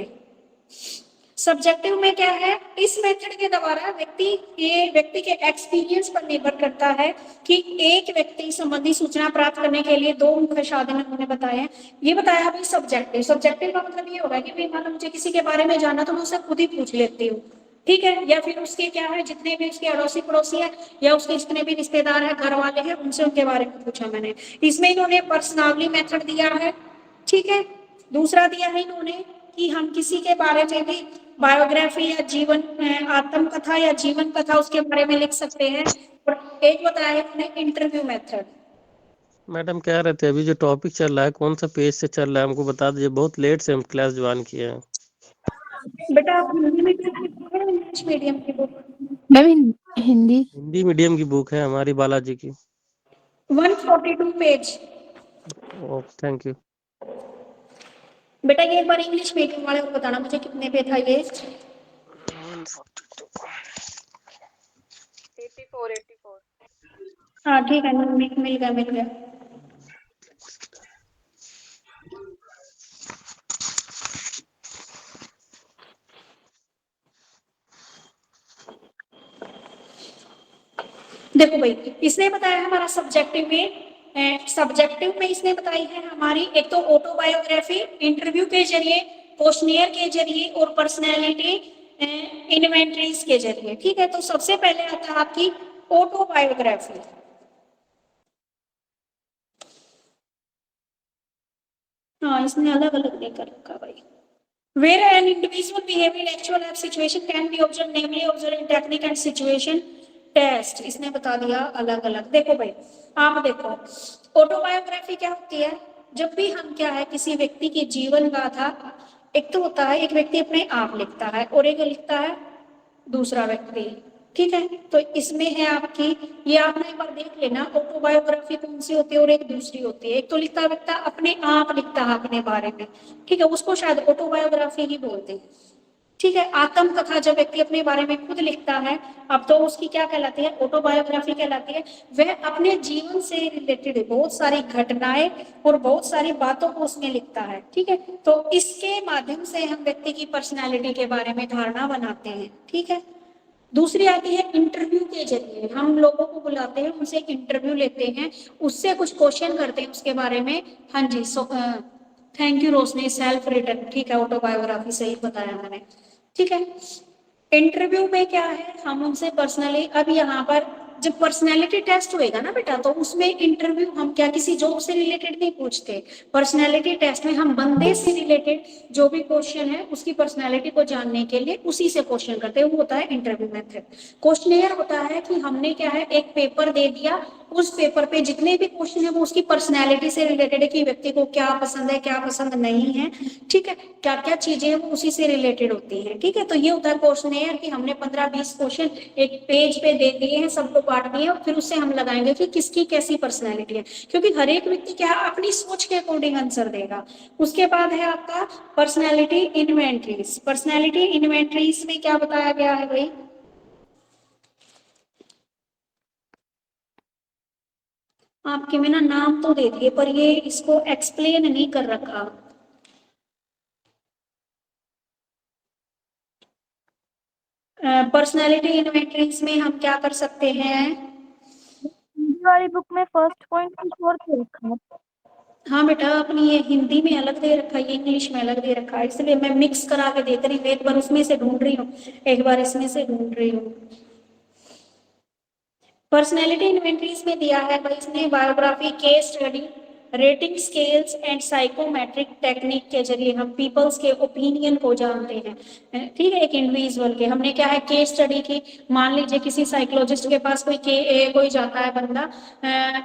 S1: सब्जेक्टिव में क्या है, इस मेथड के द्वारा व्यक्ति के एक्सपीरियंस पर निर्भर करता है कि एक व्यक्ति संबंधी सूचना प्राप्त करने के लिए 2 मुख्य साधन उन्होंने बताए हैं। ये बताया भाई सब्जेक्टिव। सब्जेक्टिव का मतलब ये होगा कि भाई मान लो मुझे किसी के बारे में जानना, तो मैं उससे खुद ही पूछ लेती हूँ, ठीक है, या फिर उसके क्या है, जितने भी उसके अड़ोसी पड़ोसी है या उसके जितने भी रिश्तेदार है, घर वाले हैं, उनसे उनके बारे में पूछा मैंने। इसमें इन्होंने पर्सनालिटी मेथड दिया है, ठीक है। दूसरा दिया है इन्होंने कि हम किसी के बारे में भी बायोग्राफी या जीवन आत्मकथा या जीवन कथा उसके बारे में लिख सकते हैं। और एक बताया है इन्होंने इंटरव्यू मेथड।
S11: मैडम कह रहे थे अभी जो टॉपिक चल रहा है कौन सा पेज से चल रहा है हमको बता दीजिए, बहुत लेट से हम क्लास ज्वाइन किए हैं।
S1: बेटा आप हिंदी मीडियम की बुक है, इंग्लिश मीडियम की book?
S2: Ma'am Hindi.
S11: Hindi medium की बुक है हमारी, बालाजी की।
S1: 142 पेज।
S11: Okay, thank you.
S1: बेटा ये एक बार इंग्लिश मीडियम वाले को बताना मुझे कितने पे था ये।
S5: 84
S1: हाँ ठीक है, मिल गया। देखो भाई, इसने बताया हमारा सब्जेक्टिव में इसने बताई है हमारी एक तो ऑटोबायोग्राफी, इंटरव्यू के जरिए, क्वेश्चनियर के जरिए और पर्सनैलिटी इन्वेंटरीज के जरिए। ठीक है, तो सबसे पहले आता है आपकी ऑटोबायोग्राफी। हाँ, इसने अलग अलग लेकर रखा भाई। where an individual behavior in actual life situation can be observed, namely observing technique and situation test। इसने बता दिया अलग अलग। देखो भाई, आप देखो ऑटोबायोग्राफी क्या होती है, जब भी हम क्या है किसी व्यक्ति की जीवन गाथा, एक तो होता है एक व्यक्ति अपने आप लिखता है और एक लिखता है दूसरा व्यक्ति, ठीक है। तो इसमें है आपकी, ये आपने एक बार देख लेना ऑटोबायोग्राफी कौन सी होती है और एक दूसरी होती है। एक तो लिखता व्यक्ति अपने आप लिखता है अपने बारे में, ठीक है, उसको शायद ऑटोबायोग्राफी ही बोलते हैं, ठीक है। आत्मकथा जब व्यक्ति अपने बारे में खुद लिखता है, अब तो उसकी क्या कहलाती है, ऑटोबायोग्राफी कहलाती है। वह अपने जीवन से रिलेटेड बहुत सारी घटनाएं और बहुत सारी बातों को उसमें लिखता है, ठीक है। तो इसके माध्यम से हम व्यक्ति की पर्सनैलिटी के बारे में धारणा बनाते हैं, ठीक है। दूसरी आती है इंटरव्यू के जरिए, हम लोगों को बुलाते हैं, उनसे एक इंटरव्यू लेते हैं, उससे कुछ क्वेश्चन करते हैं उसके बारे में। हाँ जी, thank you Roshni, self return, ठीक है, ऑटोबायोग्राफी सही बताया मैंने, ठीक है। इंटरव्यू में क्या है, हम उनसे पर्सनली, अब यहाँ पर जब पर्सनैलिटी टेस्ट होएगा ना बेटा, तो उसमें इंटरव्यू हम क्या किसी जॉब से रिलेटेड नहीं पूछते। पर्सनैलिटी टेस्ट में हम बंदे से रिलेटेड जो भी क्वेश्चन है उसकी पर्सनैलिटी को जानने के लिए उसी से क्वेश्चन करते हैं, वो होता है इंटरव्यू मेथड। क्वेश्चनेयर होता है कि हमने क्या है एक पेपर दे दिया, उस पेपर पे जितने भी क्वेश्चन है वो उसकी पर्सनैलिटी से रिलेटेड है कि व्यक्ति को क्या पसंद है क्या पसंद नहीं है, ठीक है, क्या क्या चीजें हैं वो उसी से रिलेटेड होती है, ठीक है। तो ये होता है क्वेश्चनेयर कि हमने 15-20 क्वेश्चन एक पेज पे दे दिए हैं, सबको बांट दिए और फिर उससे हम लगाएंगे कि किसकी कैसी पर्सनैलिटी है, क्योंकि हर एक व्यक्ति क्या है अपनी सोच के अकॉर्डिंग आंसर देगा। उसके बाद है आपका पर्सनैलिटी इन्वेंटरीज। पर्सनैलिटी इन्वेंटरीज में क्या बताया गया है भाई, आपके में ना नाम तो दे दिए पर ये इसको एक्सप्लेन नहीं कर रखा। पर्सनैलिटी इन्वेंटरीज में हम क्या कर सकते हैं,
S4: हिंदी वाली बुक में फर्स्ट पॉइंट कुछ और दे रखा है।
S1: हाँ बेटा, अपनी ये हिंदी में अलग दे रखा है, ये इंग्लिश में अलग दे रखा है, इसलिए मैं मिक्स करा के देख रही हूँ, एक बार उसमें से ढूंढ रही हूँ, एक बार इसमें से ढूंढ रही हूँ। पर्सनैलिटी इन्वेंटरीज में दिया है भाई इसने biography, case study, rating scales and psychometric technique के जरिए हम पीपल्स के ओपिनियन को जानते हैं, ठीक है, एक इंडिविजुअल के। हमने क्या है केस स्टडी की, मान लीजिए किसी साइकोलॉजिस्ट के पास कोई जाता है बंदा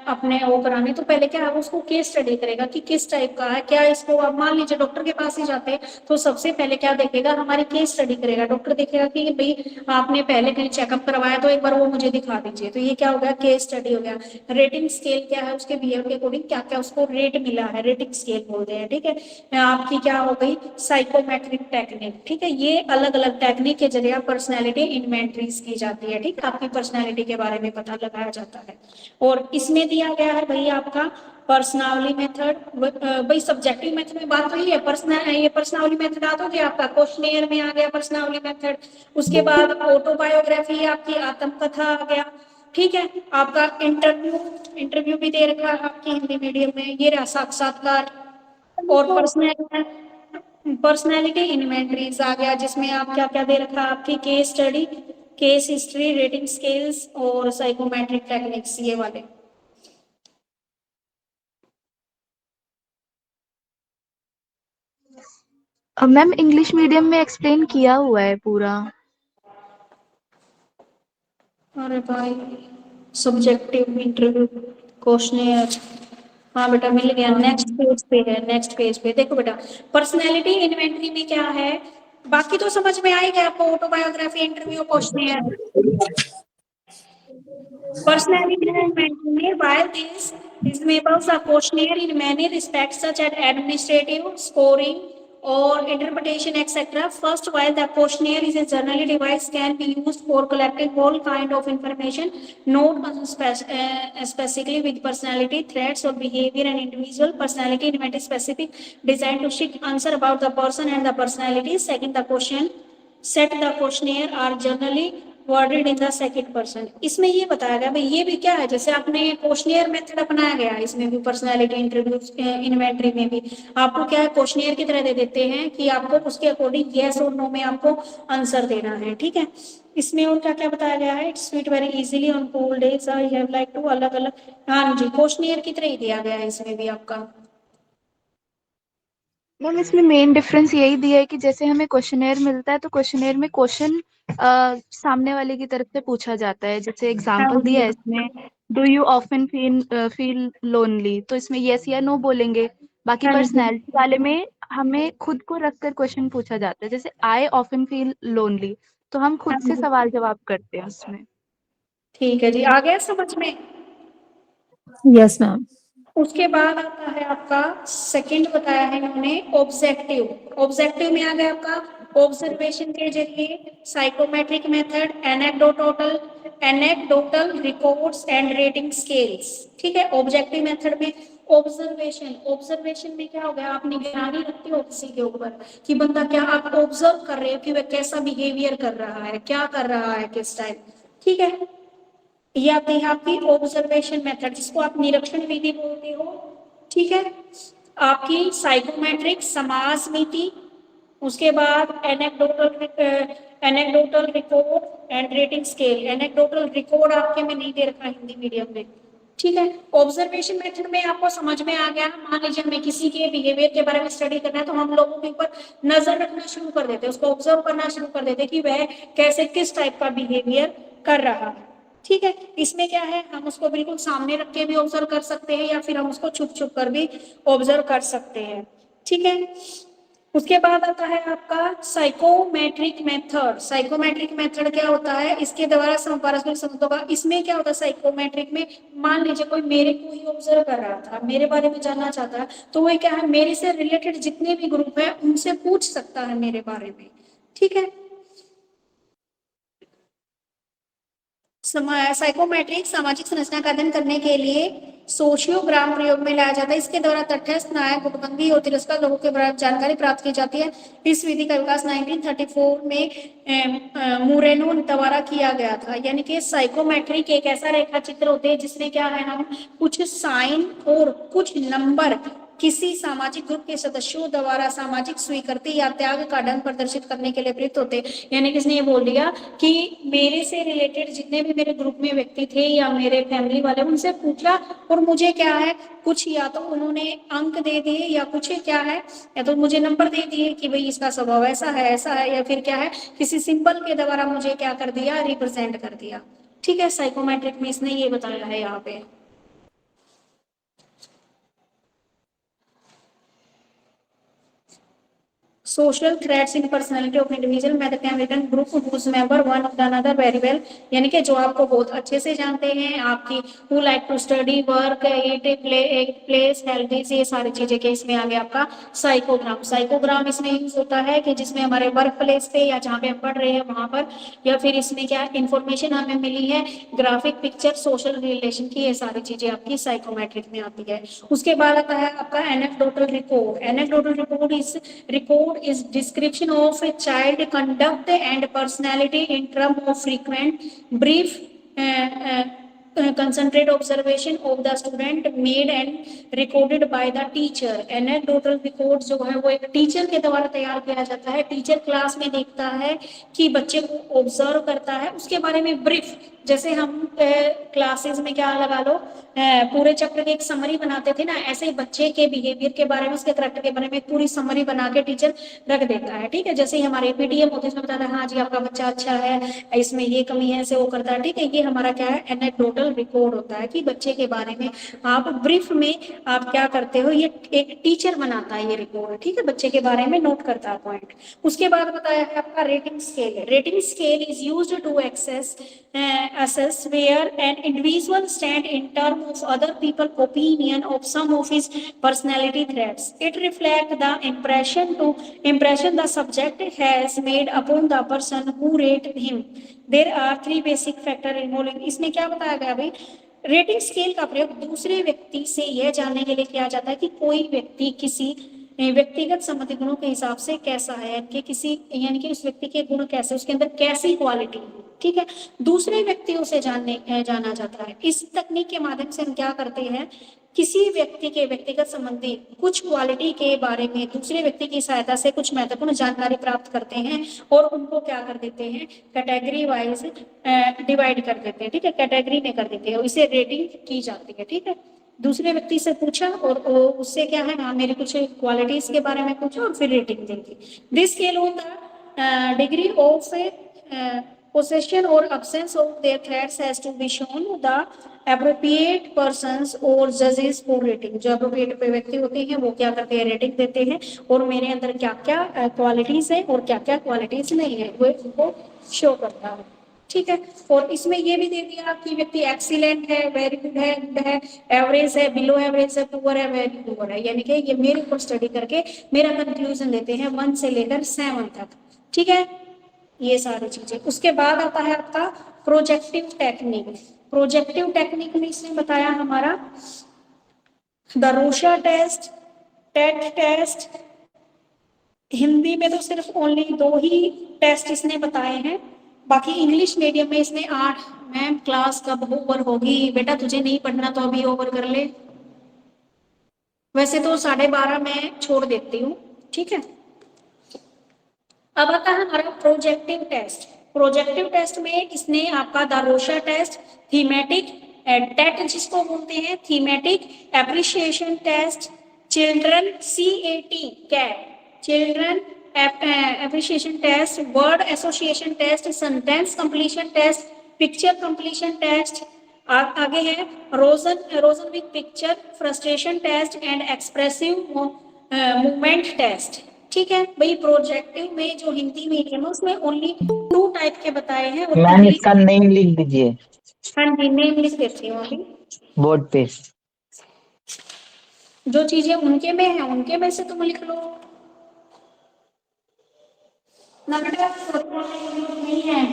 S1: अपने वो कराने, तो पहले क्या है उसको केस स्टडी करेगा कि किस टाइप का है, क्या इसको, अब मान लीजिए डॉक्टर के पास ही जाते हैं तो सबसे पहले क्या देखेगा, हमारी केस स्टडी करेगा। डॉक्टर देखेगा कि भाई आपने पहले कहीं चेकअप करवाया तो एक बार वो मुझे दिखा दीजिए, तो ये क्या हो गया केस स्टडी हो गया। रेटिंग स्केल क्या है, उसके बिहेवियर के अकॉर्डिंग क्या क्या उसको रेट मिला है, रेटिंग स्केल बोलते हैं, ठीक है। आपकी क्या हो गई साइकोमेट्रिक टेक्निक, ठीक है। ये अलग अलग टेक्निक के जरिए पर्सनैलिटी इन्वेंटरीज की जाती है, ठीक है, आपकी पर्सनैलिटी के बारे में पता लगाया जाता है। और इसमें दिया गया है भाई आपका पर्सनावली मेथड, भाई सब्जेक्टिव मेथड में बात हुई है, ये पर्सनावली मेथड आ तो गया आपका, क्वेश्चनेयर में आ गया पर्सनावली मेथड, उसके बाद ऑटोबायोग्राफी आपकी आत्मकथा आ गया, ठीक है। आपका इंटरव्यू भी दे रखा है आपकी हिंदी मीडियम में, ये रहा साक्षात्कार। और पर्सनैलिटी इन्वेंटरीज आ गया जिसमें आप क्या क्या दे रखा है आपकी case study, case history, rating scales और साइकोमेट्रिक टेक्निक्स, ये वाले।
S7: मैम इंग्लिश मीडियम में एक्सप्लेन किया हुआ है पूरा।
S1: अरे भाई सब्जेक्टिव इंटरव्यू क्वेश्चनेयर, हाँ बेटा मिल गया, नेक्स्ट पेज पे है, नेक्स्ट पेज पे देखो बेटा। पर्सनैलिटी इन्वेंटरी में क्या है, बाकी तो समझ में आएगा आपको, autobiography, interview, questionnaire. Personality management, while these examples are questionnaire in many respects, such as administrative, scoring, or interpretation, etc. First, while the questionnaire is a journal device, can be used for collecting all kind of information, not specifically with personality traits or behavior and individual personality inventory specific, designed to seek answer about the person and the personality. Second, the question set the questionnaire are generally worded in the second person. इसमें ये बताया गया भाई, ये भी क्या है, जैसे आपने क्वेश्चनियर मेथड अपनाया गया है, इसमें भी पर्सनालिटी इंटरव्यू इन्वेंटरी में भी आपको क्या है क्वेश्चनियर की तरह दे देते हैं कि आपको उसके अकॉर्डिंग यस और नो में आपको आंसर देना है, ठीक है। इसमें और क्या क्या बताया गया है, it's fit very easily on cool days I have like to, अलग अलग, हाँ जी क्वेश्चनियर की तरह ही दिया गया है इसमें भी आपका।
S7: मैम इसमें मेन डिफरेंस यही दिया है कि जैसे हमें क्वेश्चनेयर मिलता है तो क्वेश्चनेयर में क्वेश्चन सामने वाले की तरफ से पूछा जाता है। जैसे एग्जांपल दिया है इसमें, do you often feel lonely, तो इसमें यस या नो बोलेंगे। बाकी पर्सनैलिटी वाले में हमें खुद को रखकर क्वेश्चन पूछा जाता है। जैसे आई ऑफन फील लोनली, तो हम खुद से सवाल जवाब करते हैं उसमें।
S1: ठीक है जी, आ गया समझ में।
S2: Yes ma'am.
S1: उसके बाद आता है आपका सेकंड बताया है इन्होंने ऑब्जेक्टिव। ऑब्जेक्टिव में आ गया आपका ऑब्जर्वेशन के जरिए, psychometric method, anecdotal records and rating scales. ठीक है, ऑब्जेक्टिव मेथड में ऑब्जर्वेशन, ऑब्जर्वेशन में क्या हो गया, आप निगरानी रखते हो किसी के ऊपर कि बंदा क्या, आप ऑब्जर्व कर रहे हो कि वह कैसा बिहेवियर कर रहा है, क्या कर रहा है, किस टाइम। ठीक है, ये आती है आपकी ऑब्जर्वेशन मेथड, जिसको आप निरीक्षण विधि बोलते हो। ठीक है, आपकी साइकोमेट्रिक समास नीति, उसके बाद anecdotal record and rating scale. Anecdotal record आपके में नहीं दे रखा हिंदी मीडियम में। ठीक है, ऑब्जर्वेशन मेथड में आपको समझ में आ गया। मान लीजिए हमें किसी के बिहेवियर के बारे में स्टडी करना है तो हम लोगों के ऊपर नजर रखना शुरू कर देते हैं, उसको ऑब्जर्व करना शुरू कर देते हैं कि वह कैसे, किस टाइप का बिहेवियर कर रहा है। ठीक है, इसमें क्या है, हम उसको बिल्कुल सामने रख के भी ऑब्जर्व कर सकते हैं या फिर हम उसको छुप छुप कर भी ऑब्जर्व कर सकते हैं। ठीक है, उसके बाद आता है आपका साइकोमेट्रिक मेथड। साइकोमेट्रिक मेथड क्या होता है, इसके द्वारा पारस्परिक संबंधों का, इसमें क्या होता है साइकोमेट्रिक में, मान लीजिए कोई मेरे को ही ऑब्जर्व कर रहा था, मेरे बारे में जानना चाहता है, तो वो क्या है, मेरे से रिलेटेड जितने भी ग्रुप है उनसे पूछ सकता है मेरे बारे में। ठीक है, साइकोमेट्रिक सामाजिक संरचना का अध्ययन करने के लिए सोशियोग्राम प्रयोग में लाया जाता है। इसके द्वारा तटस्थ, न्याय, गुटबंदी और तिरस्कार लोगों के बारे में जानकारी प्राप्त की जाती है। इस विधि का विकास 1934 में मुरेनो द्वारा किया गया था। यानी कि साइकोमेट्रिक एक ऐसा रेखा चित्र होते हैं जिसमें क्या है, हम कुछ साइन और कुछ नंबर किसी सामाजिक ग्रुप के सदस्यों द्वारा सामाजिक स्वीकृति या त्याग का ढंग प्रदर्शित करने के लिए प्रयुक्त होते। यानी किसने ये बोल दिया कि मेरे से रिलेटेड जितने भी मेरे ग्रुप में व्यक्ति थे या मेरे फैमिली वाले, उनसे पूछा और मुझे क्या है, कुछ या तो उन्होंने अंक दे दिए या कुछ क्या है, या तो मुझे नंबर दे दिए कि भाई इसका स्वभाव ऐसा है, ऐसा है, या फिर क्या है, किसी सिंबल के द्वारा मुझे क्या कर दिया, रिप्रेजेंट कर दिया। ठीक है, साइकोमेट्रिक में इसने ये बताया है यहाँ पे। social threats in personality of individual American group whose member one of the another very well, यानी कि जो आपको बहुत अच्छे से जानते हैं, आपकी who like to study, work, eat, place, healthy, ये सारी चीजें के इसमें आ गया आपका साइकोग्राम। साइकोग्राम इसमें यूज होता है कि जिसमें हमारे वर्क प्लेस पे या जहाँ पे हम पढ़ रहे हैं वहां पर, या फिर इसमें क्या इंफॉर्मेशन हमें मिली है, ग्राफिक, पिक्चर, सोशल रिलेशन की, ये सारी चीजें आपकी साइकोमेट्रिक में आती है। उसके बाद आता है आपका anecdotal record. Anecdotal record is description of a child conduct and personality in terms of frequent, brief, concentrated observation of the student made and recorded by the teacher। anecdotal record जो है वो एक टीचर के द्वारा तैयार किया जाता है। टीचर क्लास में देखता है कि बच्चे को ऑब्जर्व करता है, उसके बारे में ब्रीफ, जैसे हम क्लासेस में क्या लगा लो, पूरे चैप्टर की एक समरी बनाते थे ना, ऐसे ही बच्चे के बिहेवियर के बारे में, उसके करैक्टर के बारे में पूरी समरी बना के टीचर रख देता है। ठीक है, जैसे ही हमारे पीटीएम होते हैं इसमें बताता है हाँ जी आपका बच्चा अच्छा है, इसमें ये कमी है, ऐसे वो करता है। ठीक है, ये हमारा क्या है, एनेक्डोटल रिकॉर्ड होता है कि बच्चे के बारे में आप ब्रीफ में आप क्या करते हो, ये एक टीचर बनाता है ये रिकॉर्ड। ठीक है, बच्चे के बारे में नोट करता है पॉइंट। उसके बाद बताया है आपका rating scale. Rating scale is used to assess where an individual stand in terms of other people's opinion of some of his personality traits. It reflects the impression the subject has made upon the person who rate him. There are three basic factors involved. इसमें क्या बताया गया भाई, रेटिंग स्केल का प्रयोग दूसरे व्यक्ति से यह जानने के लिए किया जाता है कि कोई व्यक्ति किसी व्यक्तिगत संबंधी गुणों के हिसाब से कैसा है, कि किसी यानी कि उस व्यक्ति के गुण कैसे, उसके अंदर कैसी क्वालिटी। ठीक है, दूसरे व्यक्तियों से जाना जाता है। इस तकनीक के माध्यम से हम क्या करते हैं, किसी व्यक्ति के व्यक्तिगत संबंधी कुछ क्वालिटी के बारे में दूसरे व्यक्ति की सहायता से कुछ महत्वपूर्ण जानकारी प्राप्त करते हैं और उनको क्या कर देते हैं, कैटेगरी वाइज डिवाइड कर देते हैं। ठीक है, कैटेगरी में कर देते हैं, इसे रेटिंग की जाती है। ठीक है, दूसरे व्यक्ति से पूछा और उससे क्या है, हाँ मेरी कुछ क्वालिटीज के बारे में पूछा और फिर rating they the. This scale on the degree of possession or absence of their threats has to be shown the appropriate persons or judges for rating। जो appropriate व्यक्ति होते हैं वो क्या करते हैं, रेटिंग देते हैं, और मेरे अंदर क्या क्या क्वालिटीज है और क्या क्या क्वालिटीज नहीं है वो उनको शो करता है। ठीक है, और इसमें ये भी दे दिया कि व्यक्ति एक्सीलेंट है, वेरी गुड है, गुड है, एवरेज है, बिलो एवरेज है, पुअर है, वेरी पुअर है, यानी कि ये मेरे ऊपर स्टडी करके मेरा कंक्लूजन देते हैं 1 से लेकर 7 तक। ठीक है, ये सारी चीजें। उसके बाद आता है आपका प्रोजेक्टिव टेक्निक। प्रोजेक्टिव टेक्निक में इसने बताया हमारा दरोशा टेस्ट, टेट टेस्ट। हिंदी में तो सिर्फ ओनली 2 ही टेस्ट इसने बताए हैं, बाकी इंग्लिश मीडियम में इसने 8। मैम क्लास कब ओवर होगी? बेटा तुझे नहीं पढ़ना तो अभी ओवर कर ले, वैसे तो 12:30 मैं छोड़ देती हूँ। ठीक है, अब आता है हमारा प्रोजेक्टिव टेस्ट। प्रोजेक्टिव टेस्ट में इसने आपका दरोशा टेस्ट, थीमेटिक टेट जिसको बोलते हैं, thematic appreciation test, children CAT CAT, children appreciation test, word association test, sentence completion test, picture completion test, आगे है रोजन with picture, frustration test and expressive movement test. ठीक है भाई, प्रोजेक्टिव में जो हिंदी मीडियम है उसमें ओनली 2 टाइप के बताए हैं। और
S12: मैम इसका नेम लिख दीजिए
S1: हाँ जी, नेम लिख देती हूँ अभी।
S12: बोर्ड पे।
S1: जो चीजें उनके में है उनके में से तुम लिख लो ना बेटा, नहीं है।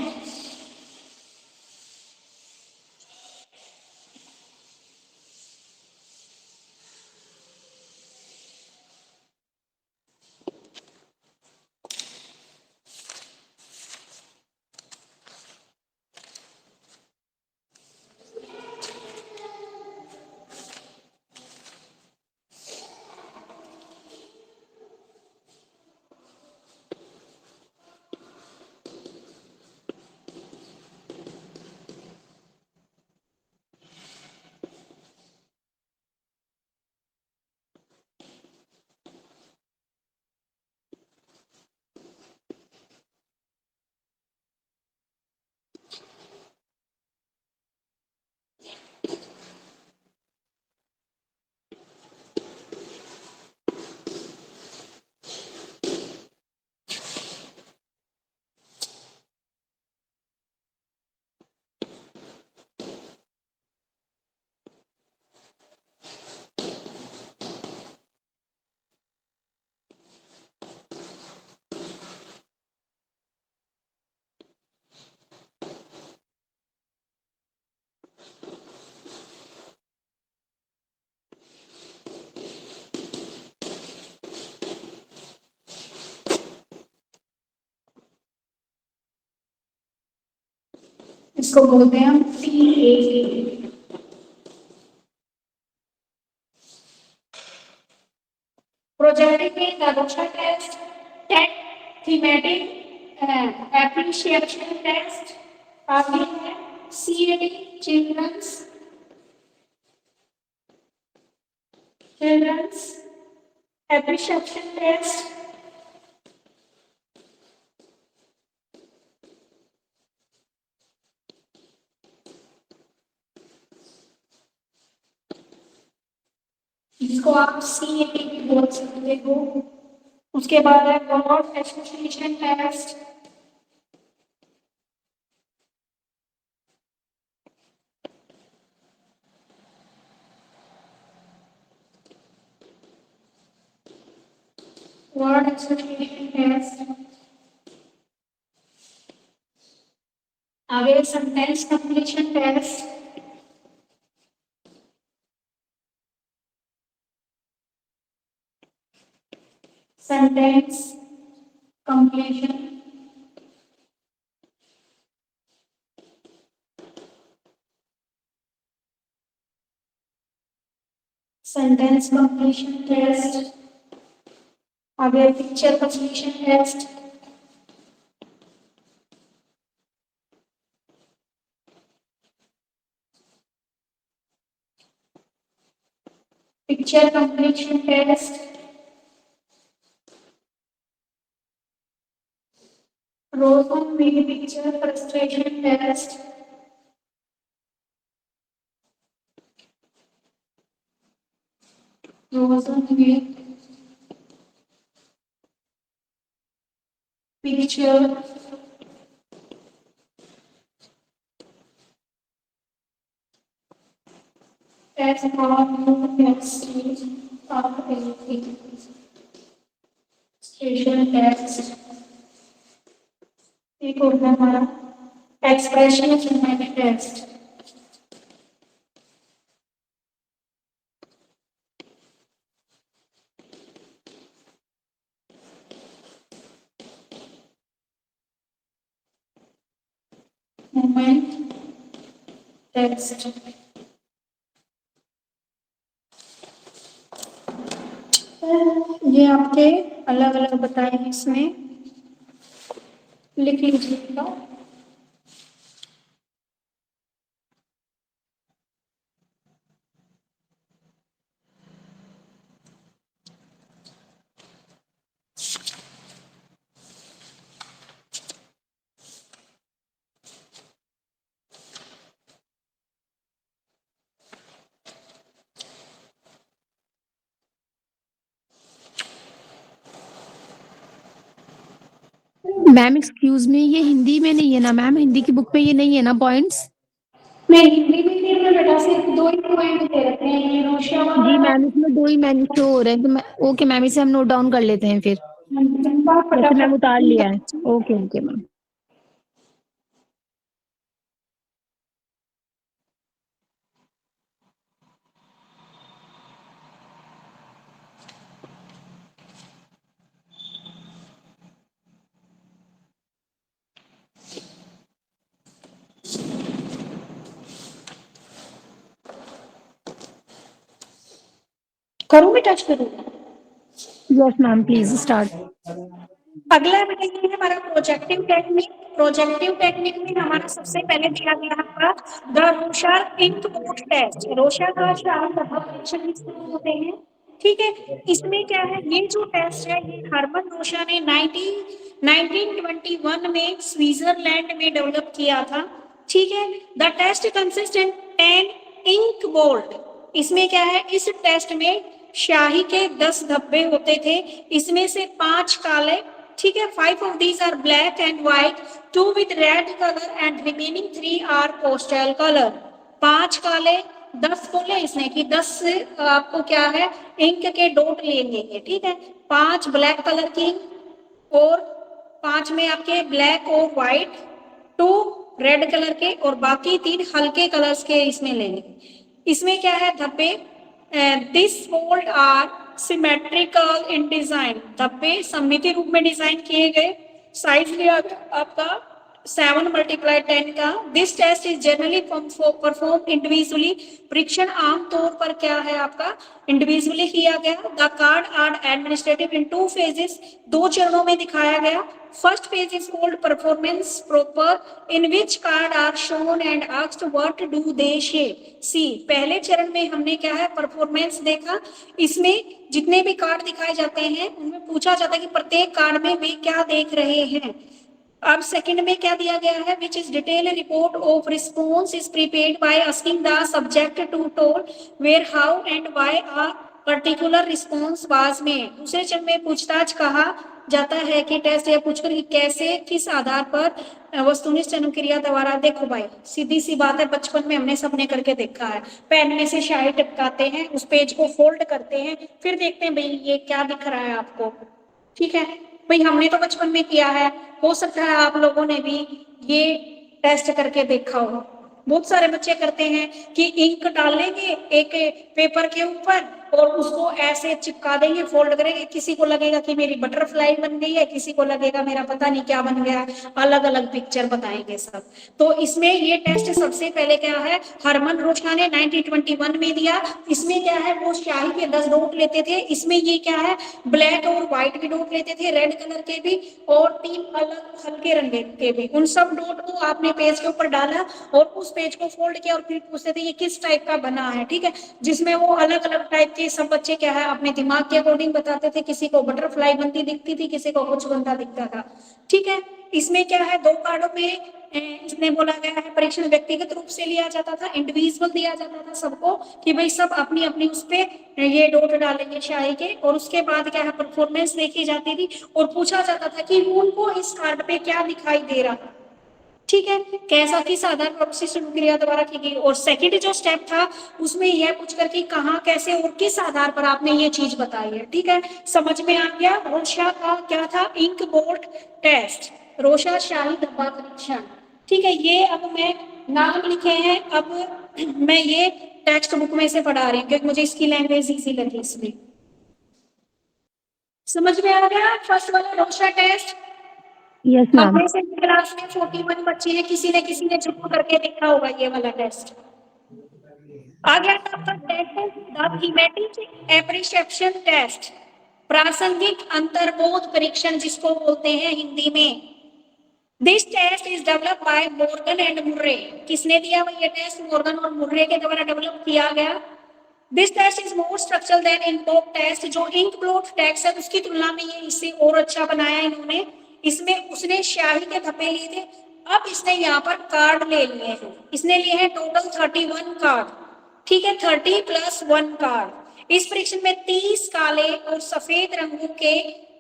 S1: इसको बोलते हैं हम TAT। प्रोजेक्टिव में दरोशा test, TAT, thematic appreciation test, आगे है CAT चिल्ड्रंस एप्रिशिएशन टेस्ट, जिसको आप CAT भी बोल सकते हो। उसके बाद है word association test, word association test, आगे sentence completion test, sentence completion, sentence completion test, आगे picture completion test, picture completion test, Rosen made picture frustration test, Rosen made picture test on next of anything. Station test. एक और है हमारा एक्सप्रेशन टेस्ट. Movement test. ये आपके अलग अलग बताए हैं, इसमें लिख लीजिएगा.
S2: मैम एक्सक्यूज मी, ये हिंदी में नहीं है ना मैम? हिंदी की बुक में ये नहीं है ना पॉइंट्स?
S1: नहीं, हिंदी मीडियम में बेटा सिर्फ 2 ही पॉइंट दे रखे हैं. ये रोशिया
S2: जी मैम, इसमें 2 ही मैम शो हो रहे हैं, तो मैं ओके मैम, इसे हम नोट डाउन कर लेते हैं फिर. वैसे मैम उतार लिया है. Okay okay ma'am.
S1: करूँ मैं टच करूँ?
S2: Yes ma'am, please start.
S1: अगला बेटा ये है हमारा प्रोजेक्टिव टेक्निक. प्रोजेक्टिव टेक्निक में हमारा सबसे पहले दिया गया आपका the Rorschach ink board test. Rorschach का परीक्षण होते हैं, ठीक है. इसमें क्या है, ये जो टेस्ट है ये हरमन रोशा ने 1921 में स्विट्जरलैंड में डेवलप किया था, ठीक है. The test consist in 10 ink board. इसमें क्या है, इस टेस्ट में शाही के 10 धब्बे होते थे, इसमें से 5 काले, ठीक है. 5 of these are black and white, 2 with red color and remaining 3 are postal color. 5 काले, 10 बोले इसने कि 10 से आपको क्या है इंक के डॉट लेंगे, ठीक है. 5 ब्लैक कलर की और 5 में आपके ब्लैक और व्हाइट, 2 रेड कलर के और बाकी 3 हल्के कलर्स के इसमें लेंगे. इसमें क्या है धब्बे, this fold are symmetrical in design. धब्बे सममिति रूप में डिजाइन किए गए. साइज लिया आपका 7 × 10 का. This test is generally perform individually. परीक्षण आमतौर पर क्या है आपका इंडिविजुअली किया गया. The card are administrative in 2 phases. 2 चरणों में दिखाया गया. First phase is called performance proper, in which card are shown and asked what do they see. पहले चरण में हमने क्या है परफॉर्मेंस देखा. इसमें जितने भी कार्ड दिखाए जाते हैं उनमें पूछा जाता है कि प्रत्येक कार्ड में वे क्या देख रहे हैं. अब सेकंड में क्या दिया गया है, which is detail report of response is prepared by asking the subject to tell where how and why a particular response was made. दूसरे चरण में पूछताछ कहा जाता है कि टेस्ट या पूछकर कि कैसे किस आधार पर वस्तुनिष्ठ अनुक्रिया द्वारा. देखो भाई सीधी सी बात है, बचपन में हमने सबने करके देखा है. पेन में से शाही टपकाते हैं, उस पेज को फोल्ड करते हैं, फिर देखते हैं भाई ये क्या दिख रहा है आपको, ठीक है. भाई हमने तो बचपन में किया है, हो सकता है आप लोगों ने भी ये टेस्ट करके देखा हो. बहुत सारे बच्चे करते हैं कि इंक डालेंगे एक पेपर के ऊपर और उसको ऐसे चिपका देंगे, फोल्ड करेंगे. किसी को लगेगा कि मेरी बटरफ्लाई बन गई है, किसी को लगेगा मेरा पता नहीं क्या बन गया. अलग अलग पिक्चर बताएंगे सब. तो इसमें ये टेस्ट सबसे पहले क्या है हरमन रोशा ने 1921 में दिया. इसमें क्या है वो स्याही के 10 डॉट लेते थे. इसमें ये क्या है ब्लैक और व्हाइट के डॉट लेते थे, रेड कलर के भी और 3 अलग हल्के रंग के भी. उन सब डॉट को आपने पेज के ऊपर डाला और उस पेज को फोल्ड किया और फिर पूछते थे ये किस टाइप का बना है, ठीक है. जिसमें वो अलग अलग टाइप के करके सब बच्चे क्या है अपने दिमाग के अकॉर्डिंग बताते थे, किसी को बटरफ्लाई बनती दिखती थी, किसी को कुछ बनता दिखता था। ठीक है, इसमें क्या है 2 कार्डों में इसने बोला गया है परीक्षण व्यक्तिगत रूप से लिया जाता था, इंडिविजुअल दिया जाता था सबको कि भाई सब अपनी अपनी उस पे ये डॉट डालेंगे स्याही के, और उसके बाद क्या है परफॉर्मेंस देखी जाती थी और पूछा जाता था कि उनको इस कार्ड पे क्या दिखाई दे रहा है। ठीक है, कैसा किस आधार पर विशिष्ट क्रिया द्वारा की गई। और सेकंड जो स्टेप था उसमें यह पूछकर कि कहाँ कैसे और किस आधार पर आपने ये चीज बताई है। ठीक है, समझ में आ गया। रोशा का क्या था, इंक बोर्ड टेस्ट, रोशा शाही धब्बा परीक्षण। ठीक है, ये अब मैं नाम लिखे हैं, अब मैं ये टेक्स्ट बुक में से पढ़ा रही हूँ क्योंकि मुझे इसकी लैंग्वेज इजी लगी। इसमें समझ में आ गया फर्स्ट वाला रोशा टेस्ट।
S2: Yes ma'am.
S1: हमें से क्लास में 41 बच्चे हैं, किसी ने जरूर करके देखा होगा ये वाला टेस्ट। आ गया आपका द थीमेटिक एप्रिसिएशन टेस्ट, प्रासंगिक अंतर्बोध परीक्षण जिसको बोलते हैं हिंदी में। This test is developed by Morgan and Murray. किसने दिया भाई ये टेस्ट, मॉर्गन और मुर्रे के द्वारा डेवलप किया गया। This test is more structural than in block test. जो इंक ब्लॉक टेस्ट है उसकी तुलना में ये इससे और अच्छा बनाया इन्होंने। इसमें उसने स्याही के धब्बे लिए थे, अब इसने यहाँ पर कार्ड ले लिए हैं। इसने लिए हैं टोटल 31 कार्ड। ठीक है, 30 + 1 कार्ड। इस परीक्षण में 30 काले और सफेद रंगों के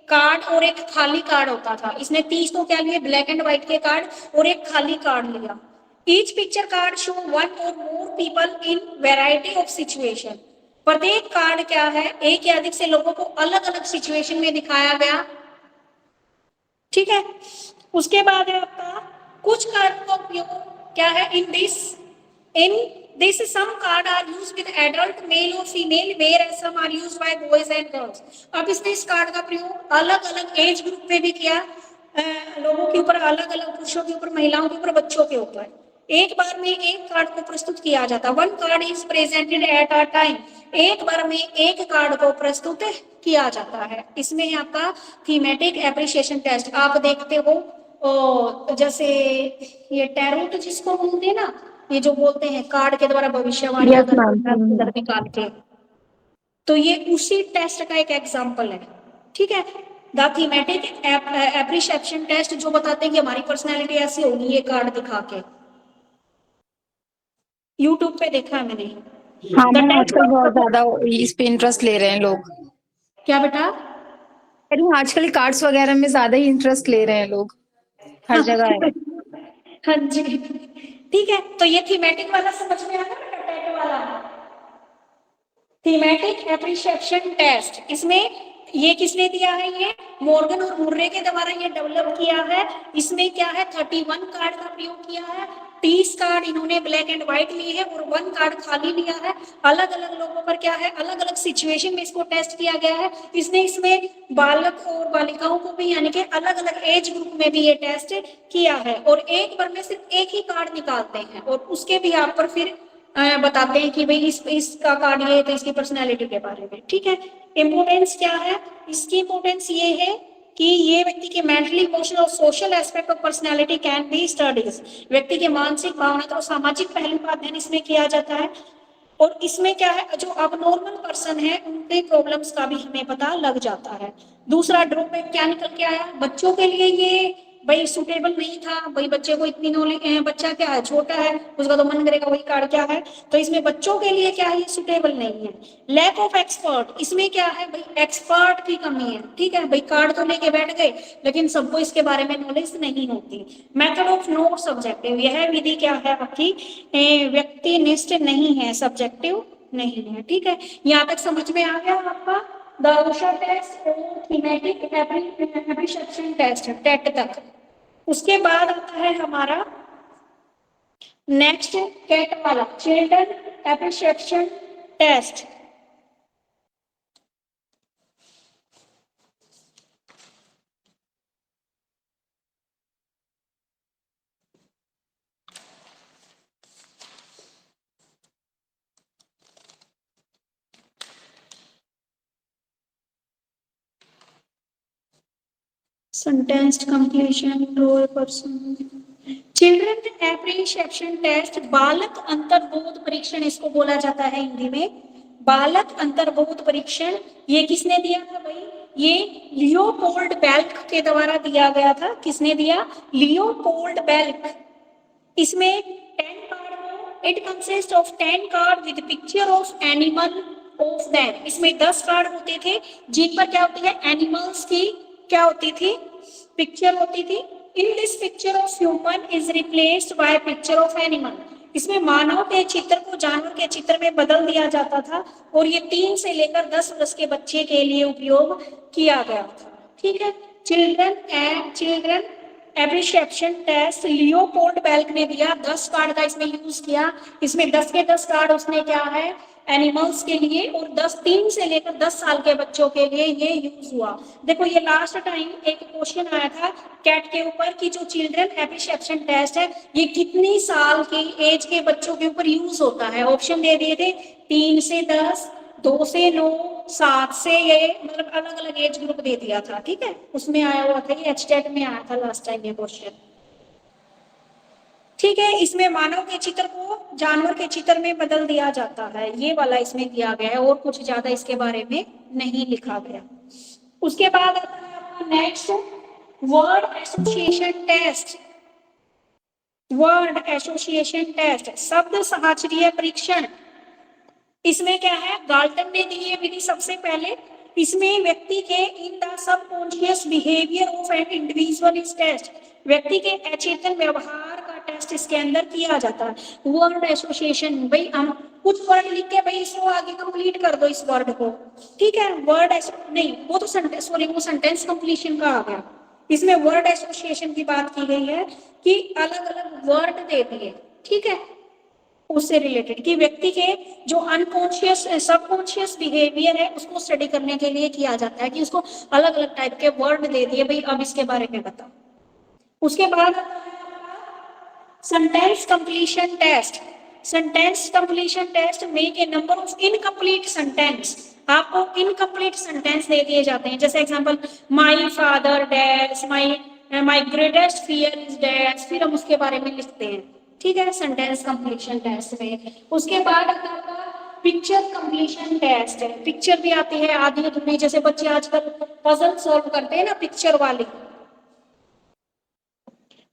S1: कार्ड और एक खाली कार्ड होता था। इसने 30 तो क्या लिए, ब्लैक एंड व्हाइट के कार्ड और एक खाली कार्ड लिया। Each picture card show 1 or more people in variety of situation। प्रत्येक कार्ड क्या है, एक या अधिक से लोगों को अलग अलग सिचुएशन में दिखाया गया। ठीक है, उसके बाद है आपका कुछ कार्ड का उपयोग क्या है, in this some card are used with adult male और female where some are used by boys and girls. अब इसने इस कार्ड का प्रयोग अलग अलग एज ग्रुप में भी किया, लोगों के ऊपर अलग अलग, पुरुषों के ऊपर, महिलाओं के ऊपर, बच्चों के ऊपर। एक बार में एक कार्ड को प्रस्तुत किया जाता, 1 card is presented at a time. एक बार में एक कार्ड को प्रस्तुत किया जाता है। इसमें आपका थीमेटिक एप्रिसिएशन टेस्ट आप देखते हो, जैसे ये टैरोट जिसको बोलते हैं ना, ये जो बोलते हैं कार्ड के द्वारा भविष्यवाणी निकाल के, तो ये उसी टेस्ट का एक एग्जाम्पल है। ठीक है, द थीमेटिक एप्रिसिएशन टेस्ट जो बताते हैं कि हमारी पर्सनैलिटी ऐसी होगी, ये कार्ड दिखा के। यूट्यूब पे देखा है मैंने।
S2: हाँ मैम, आजकल बहुत ज्यादा इस पे इंटरेस्ट ले रहे हैं लोग।
S1: क्या बेटा?
S2: अरे आजकल कार्ड्स वगैरह में ज्यादा ही इंटरेस्ट ले रहे हैं लोग, हर जगह है।
S1: हाँ जी, ठीक है, तो ये थीमेटिक वाला समझ में आ गया, टेट वाला थीमेटिक एप्रिसिएशन टेस्ट। इसमें ये किसने दिया है, ये मॉर्गन और मुर्रे के द्वारा ये डेवलप किया है। इसमें क्या है 31 कार्ड का प्रयोग किया है, 30 कार्ड इन्होंने ब्लैक एंड व्हाइट लिए हैं और 1 कार्ड खाली लिया है। अलग अलग लोगों पर क्या है, अलग अलग सिचुएशन में इसको टेस्ट किया गया है। इसने इसमें बालक और बालिकाओं को भी, यानी कि अलग अलग एज ग्रुप में भी ये टेस्ट किया है। और एक बार में सिर्फ एक ही कार्ड निकालते हैं और उसके भी आप पर फिर बताते हैं कि भाई इसका कार्ड ये है तो इसकी पर्सनैलिटी के बारे में। ठीक है, इम्पोर्टेंस क्या है, इसकी इम्पोर्टेंस ये है कि ये व्यक्ति के मेंटली, इमोशनल और social aspect of personality can be studies. व्यक्ति के मानसिक, भावनात्मक और सामाजिक पहलू का अध्ययन इसमें किया जाता है। और इसमें क्या है, जो अबनॉर्मल पर्सन है उनके प्रॉब्लम्स का भी हमें पता लग जाता है। दूसरा ड्रॉबैक क्या निकल के आया, बच्चों के लिए ये भाई सुटेबल नहीं था। भाई बच्चे को इतनी नॉलेज, बच्चा क्या है, छोटा है, उसका तो मन करेगा वही कार्ड क्या है, तो इसमें बच्चों के लिए क्या है, ये सुटेबल नहीं है। लैक ऑफ एक्सपर्ट, इसमें क्या है भाई, एक्सपर्ट की कमी है। ठीक है भाई, कार्ड तो लेके बैठ गए लेकिन सबको इसके बारे में नॉलेज नहीं होती। मेथड ऑफ नॉट सब्जेक्टिव, यह विधि क्या है आपकी व्यक्तिनिष्ठ नहीं है, सब्जेक्टिव नहीं है। ठीक है, यहाँ तक समझ में आ गया आपका द रोशा टेस्ट और थीमेटिक एप्रिसिएशन टेस्ट टेट तक। उसके बाद आता है हमारा नेक्स्ट कैट वाला, children appreciation test. Sentence completion, draw a person. Children appreciation test, बालक अंतर्बोध परीक्षण इसको बोला जाता है हिंदी में। बालक अंतर्बोध परीक्षण ये किसने दिया था भाई? ये लियोपोल्ड बेल्क के द्वारा दिया गया था। किसने दिया? लियोपोल्ड बेल्क। इसमें 10 कार्ड हो, it consist of 10 card with picture of animal of them. इसमें 10 कार्ड होते थे जिन पर क्या होती है? एनिमल्स की क्या होती थी? पिक्चर होती थी। In this picture of human is replaced by picture of animal. इसमें मानव के चित्र को जानवर के चित्र में बदल दिया जाता था और ये 3 से लेकर 10 वर्ष के बच्चे के लिए उपयोग किया गया था। ठीक है, चिल्ड्रन एप्रिशिएशन टेस्ट लियोपोल्ड बेल्क ने दिया। 10 कार्ड का इसमें यूज किया। इसमें 10 के 10 कार्ड उसने क्या है? एनिमल्स के लिए, और 3 से लेकर 10 साल के बच्चों के लिए ये यूज हुआ। देखो ये लास्ट टाइम एक क्वेश्चन आया था कैट के ऊपर कि जो चिल्ड्रन एप्रिशिएशन टेस्ट है ये कितनी साल की एज के बच्चों के ऊपर यूज होता है। ऑप्शन दे दिए थे 3 से 10, 2 से 9, 7 से ये, मतलब अलग अलग एज ग्रुप दे दिया था। ठीक है, उसमें आया हुआ था, ये एचटेट में आया था लास्ट टाइम ये क्वेश्चन। ठीक है, इसमें मानव के चित्र को जानवर के चित्र में बदल दिया जाता है, ये वाला इसमें दिया गया है और कुछ ज्यादा इसके बारे में नहीं लिखा गया। उसके बाद आता है आपका next word association test. Word association test, शब्द साहचर्य परीक्षण। इसमें क्या है? गाल्टन ने दी है विधि सबसे पहले। इसमें व्यक्ति के in the subconscious behaviour of an individual is test. व्यक्ति के अचेतन व्यवहार का टेस्ट इसके अंदर किया जाता है। वर्ड एसोसिएशन, भाई हम कुछ वर्ड लिख के भाई इसको आगे कंप्लीट कर दो इस वर्ड को। ठीक है, वर्ड नहीं, वो तो सेंटेंस, सॉरी वो सेंटेंस कंप्लीशन का आ गया। इसमें वर्ड एसोसिएशन की बात की गई है कि अलग अलग वर्ड दे दिए। ठीक है, उससे रिलेटेड कि व्यक्ति के जो अनकॉन्शियस सबकॉन्शियस बिहेवियर है उसको स्टडी करने के लिए किया जाता है कि उसको अलग अलग टाइप के वर्ड दे दिए, भाई अब इसके बारे में बताओ। उसके बाद sentence completion test. Sentence completion test make a number of incomplete sentence. आपको इनकम्प्लीट सेंटेंस दे दिए जाते हैं, जैसे example my father dash, my greatest fear is dash, फिर हम उसके बारे में लिखते हैं। ठीक है, सेंटेंस कंप्लीशन टेस्ट में। उसके बाद आपका पिक्चर कंप्लीशन टेस्ट है। पिक्चर भी आती है आधी अधूरी, जैसे बच्चे आजकल पजल सॉल्व करते हैं ना पिक्चर वाली।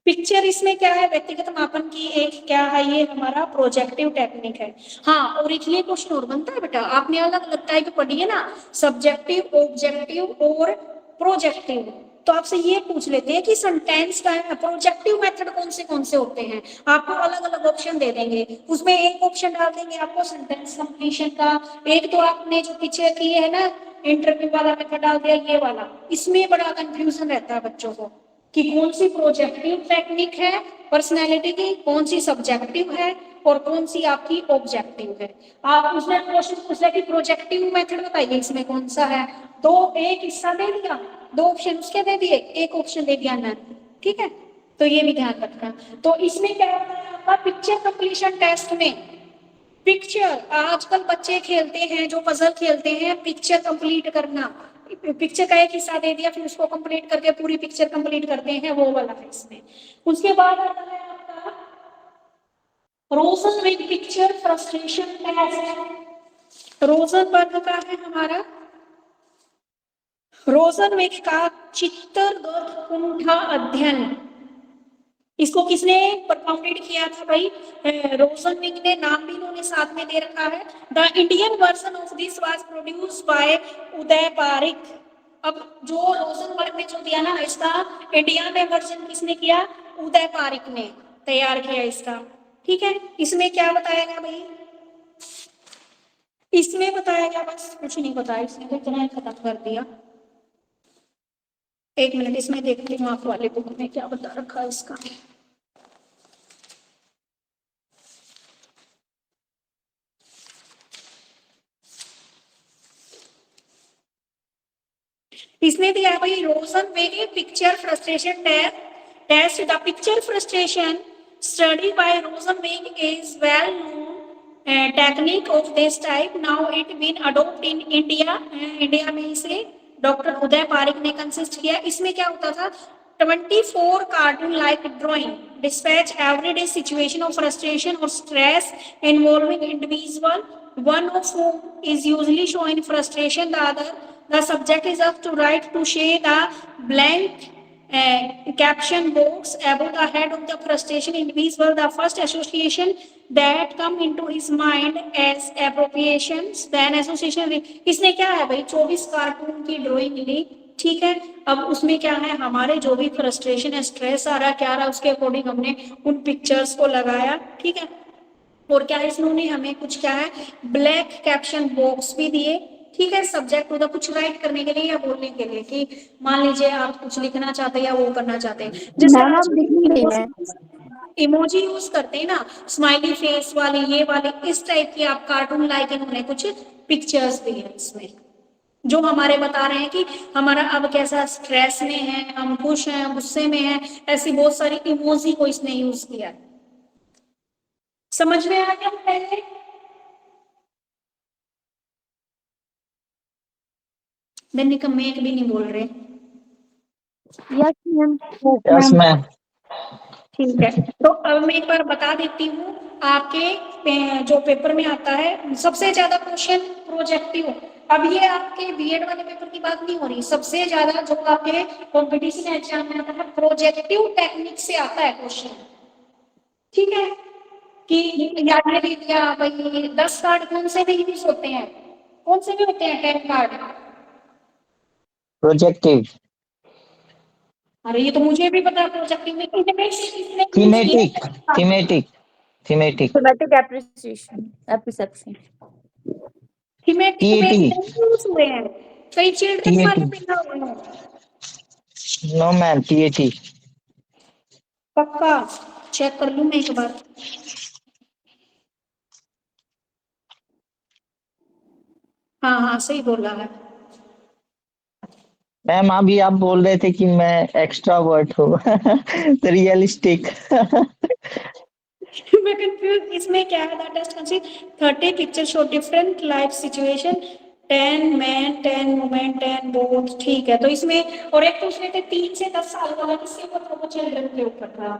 S1: पिक्चर इसमें क्या है? व्यक्तिगत मापन की एक क्या है? ये हमारा प्रोजेक्टिव टेक्निक है। हाँ, और एक ये क्वेश्चन और बनता है बेटा, आपने अलग अलग टाइप पढ़ी है ना, सब्जेक्टिव, ऑब्जेक्टिव और प्रोजेक्टिव। तो आपसे ये पूछ लेते हैं कि सेंटेंस का प्रोजेक्टिव मेथड कौन से होते हैं। आपको अलग अलग ऑप्शन दे देंगे, उसमें एक ऑप्शन डाल देंगे आपको सेंटेंस कंप्लीशन का, एक तो आपने जो पीछे किए है ना इंटरव्यू वाला मेथड डाल दिया ये वाला। इसमें बड़ा कंफ्यूजन रहता है बच्चों को कि कौन सी प्रोजेक्टिव टेक्निक है पर्सनैलिटी की, कौन सी सब्जेक्टिव है और कौन सी आपकी ऑब्जेक्टिव है। आप उसने क्वेश्चन पूछा कि प्रोजेक्टिव मेथड बताइए इसमें कौन सा है, तो एक हिस्सा दे दिया, 2 ऑप्शन उसके दे दिए, एक ऑप्शन दे दिया ना। ठीक है, तो ये भी ध्यान रखना। तो इसमें क्या होता है आपका पिक्चर कंप्लीशन टेस्ट में? पिक्चर आजकल बच्चे खेलते हैं, जो पजल खेलते हैं, पिक्चर कंप्लीट करना। पिक्चर का एक हिस्सा दे दिया, फिर उसको कंप्लीट करके पूरी पिक्चर कंप्लीट करते हैं, वो वाला है इसमें। उसके बाद आता है आपका Rosenberg picture frustration test. Rosenberg का है हमारा, रोजनबर्ग का चित्तरगर्भ कुंठा अध्ययन। इसको किसने परफॉर्मेड किया था भाई? रोजनबर्ग ने, नाम भी इन्होंने साथ में दे रखा है। The Indian version of this was produced by Uday Pareek. अब जो रोजनबर्ग ने जो दिया ना, इसका इंडिया में वर्जन किसने किया? उदय पारिक ने तैयार किया इसका। ठीक है, इसमें क्या बताया गया भाई? इसमें बताया गया, बस कुछ नहीं बताया, इसने तो इतना खत्म कर दिया। एक मिनट, इसमें देखती हूँ आप वाले बुक में क्या बता रखा है इसका। इसने दिया भाई Rosenberg picture frustration test. The picture frustration study by Rosenberg is well known technique of this type. Now it been adopt in India. India में इसे डॉक्टर उदय पारिक ने कंसिस्ट किया। इसमें क्या होता था? 24 cartoon-like drawing dispatch everyday situation of frustration or stress involving individual, one of whom is usually showing frustration, the subject is asked to write to share the blank caption box above the head of the frustration individual. The first association that come into his mind as appropriations, then association. इसने क्या है भाई 24 कार्टून की ड्राइंग ली, ठीक है। अब उसमें क्या है, हमारे जो भी फ्रस्ट्रेशन है, स्ट्रेस आ रहा है, क्या आ रहा है, उसके अकॉर्डिंग हमने उन पिक्चर्स को लगाया, ठीक है। और क्या इन्होंने हमें कुछ क्या है ब्लैक कैप्शन बॉक्स भी दिए, ठीक है, सब्जेक्ट उधर कुछ राइट करने के लिए या बोलने के लिए कि मान लीजिए आप कुछ लिखना चाहते हैं या वो करना चाहते हैं, जैसे इमोजी यूज करते हैं ना, स्माइली फेस वाले, ये वाले, इस टाइप की आप कार्टून लाइक इन्होंने कुछ पिक्चर्स दी है इसमें, जो हमारे बता रहे हैं कि हमारा अब कैसा स्ट्रेस में है, हम खुश हैं, गुस्से में हैं, ऐसी बहुत सारी इमोजी को इसने यूज किया। समझ में आ गया पहले? निकम्मे एक भी नहीं बोल रहे।
S8: Yes ma'am.
S12: Yes ma'am.
S1: ठीक है, तो अब मैं एक बार बता देती हूँ, आपके जो पेपर में आता है सबसे ज्यादा क्वेश्चन प्रोजेक्टिव, अब ये आपके बीएड वाले पेपर की बात नहीं हो रही, सबसे ज्यादा जो आपके कॉम्पिटिशन एग्जाम में आता है प्रोजेक्टिव टेक्निक से आता है क्वेश्चन, ठीक है। कि याद में दे दिया भाई 10 कार्ड कौन से भी यूज होते हैं, कौन से भी होते हैं 10 कार्ड
S12: प्रोजेक्टिव।
S1: अरे ये तो मुझे भी पता है प्रोजेक्टिव में
S12: thematic thematic thematic
S8: thematic appreciation
S1: thematic में यूज हुए हैं, कई चिल्ड्रन वाले में ना हुए हैं।
S12: नो मैम, टीएटी
S1: पक्का चेक कर लूं मैं एक बार। हाँ हाँ सही बोल रहा है
S12: मैम। अभी आप बोल रहे थे कि मैं एक्स्ट्रावर्ट हूँ तो रियलिस्टिक
S1: मैं कंफ्यूज, इसमें क्या है, that test consist 30 picture show different life situation, 10 man 10 women 10 both, ठीक है। तो इसमें और एक पूछ रहे थे 3 से 10 साल वाला, किसके ऊपर था, वो चिल्ड्रन के ऊपर था।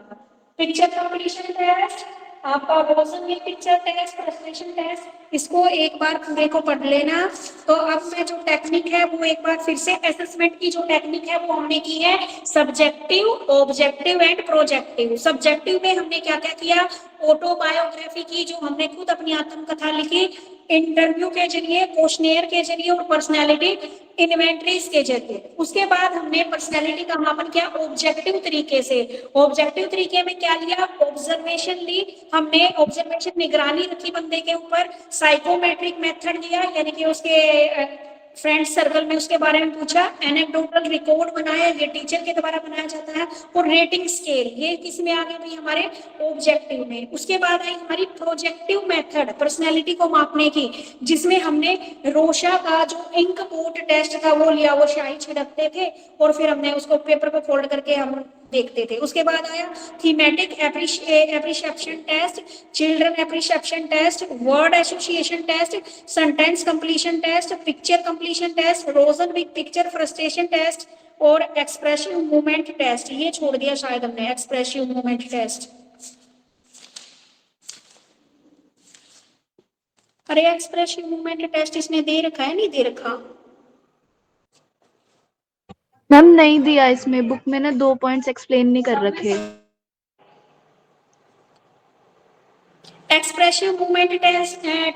S1: पिक्चर कंप्लीशन टेस्ट, आपका रोशन में पिक्चर टेस्ट, फ्रस्ट्रेशन टेस्ट, इसको एक बार पूरे को पढ़ लेना। तो अब मैं जो टेक्निक है वो एक बार फिर से, असेसमेंट की जो टेक्निक है वो हमने की है subjective, objective and projective. Subjective में हमने क्या क्या किया, ऑटोबायोग्राफी की, जो हमने खुद अपनी आत्मकथा लिखी, इंटरव्यू के जरिए, क्वेश्चनेयर के जरिए और पर्सनालिटी इन्वेंटरीज के जरिए। उसके बाद हमने पर्सनालिटी का मापन किया ऑब्जेक्टिव तरीके से। ऑब्जेक्टिव तरीके में क्या लिया, ऑब्जर्वेशन ली हमने, ऑब्जर्वेशन निगरानी रखी बंदे के ऊपर, साइकोमेट्रिक मेथड लिया, यानी कि उसके फ्रेंड सर्कल में उसके बारे में पूछा, एनेक्डोटल रिकॉर्ड बनाया, ये टीचर के द्वारा बनाया जाता है, और रेटिंग स्केल, ये किस में आ गए भाई हमारे ऑब्जेक्टिव में। उसके बाद आई हमारी प्रोजेक्टिव मेथड पर्सनैलिटी को मापने की, जिसमें हमने रोशा का जो इंक बोर्ड टेस्ट था वो लिया, वो शाही छिड़कते थे और फिर हमने उसको पेपर पे फोल्ड करके हम देखते थे। उसके बाद आया thematic appreciation test, children appreciation test, word association test, sentence completion test, picture completion test, Rosen with picture frustration test और एक्सप्रेसिव मूवमेंट टेस्ट। ये छोड़ दिया शायद हमने, एक्सप्रेसिव मूवमेंट टेस्ट। अरे एक्सप्रेसिव मूवमेंट टेस्ट इसने दे रखा है, नहीं दे रखा
S7: मैम? नहीं दिया इसमें, बुक में ना 2 पॉइंट्स एक्सप्लेन नहीं कर रखे।
S1: एक्सप्रेसिव मूवमेंट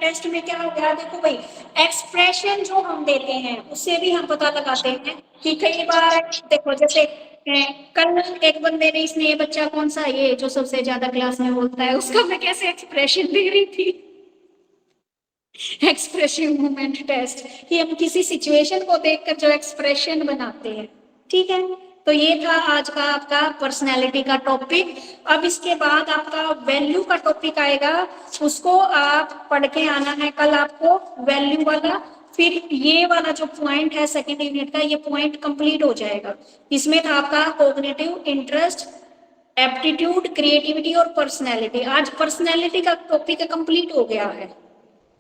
S1: टेस्ट में क्या हो गया, देखो भाई एक्सप्रेशन जो हम देते हैं उससे भी हम पता लगाते हैं कि कई बार देखो, जैसे कल एक बंदे ने, इसने ये बच्चा कौन सा, ये जो सबसे ज्यादा क्लास में बोलता है, उसका मैं कैसे एक्सप्रेशन दे रही थी। एक्सप्रेसिव मूवमेंट टेस्ट कि हम किसी सिचुएशन को देखकर जो एक्सप्रेशन बनाते हैं, ठीक है। तो ये था आज का आपका पर्सनैलिटी का टॉपिक। अब इसके बाद आपका वैल्यू का टॉपिक आएगा, उसको आप पढ़ के आना है कल आपको, वैल्यू वाला। फिर ये वाला जो पॉइंट है सेकेंड यूनिट का, ये पॉइंट कंप्लीट हो जाएगा। इसमें था आपका कॉग्निटिव, इंटरेस्ट, एप्टीट्यूड, क्रिएटिविटी और पर्सनैलिटी। आज पर्सनैलिटी का टॉपिक कंप्लीट हो गया है।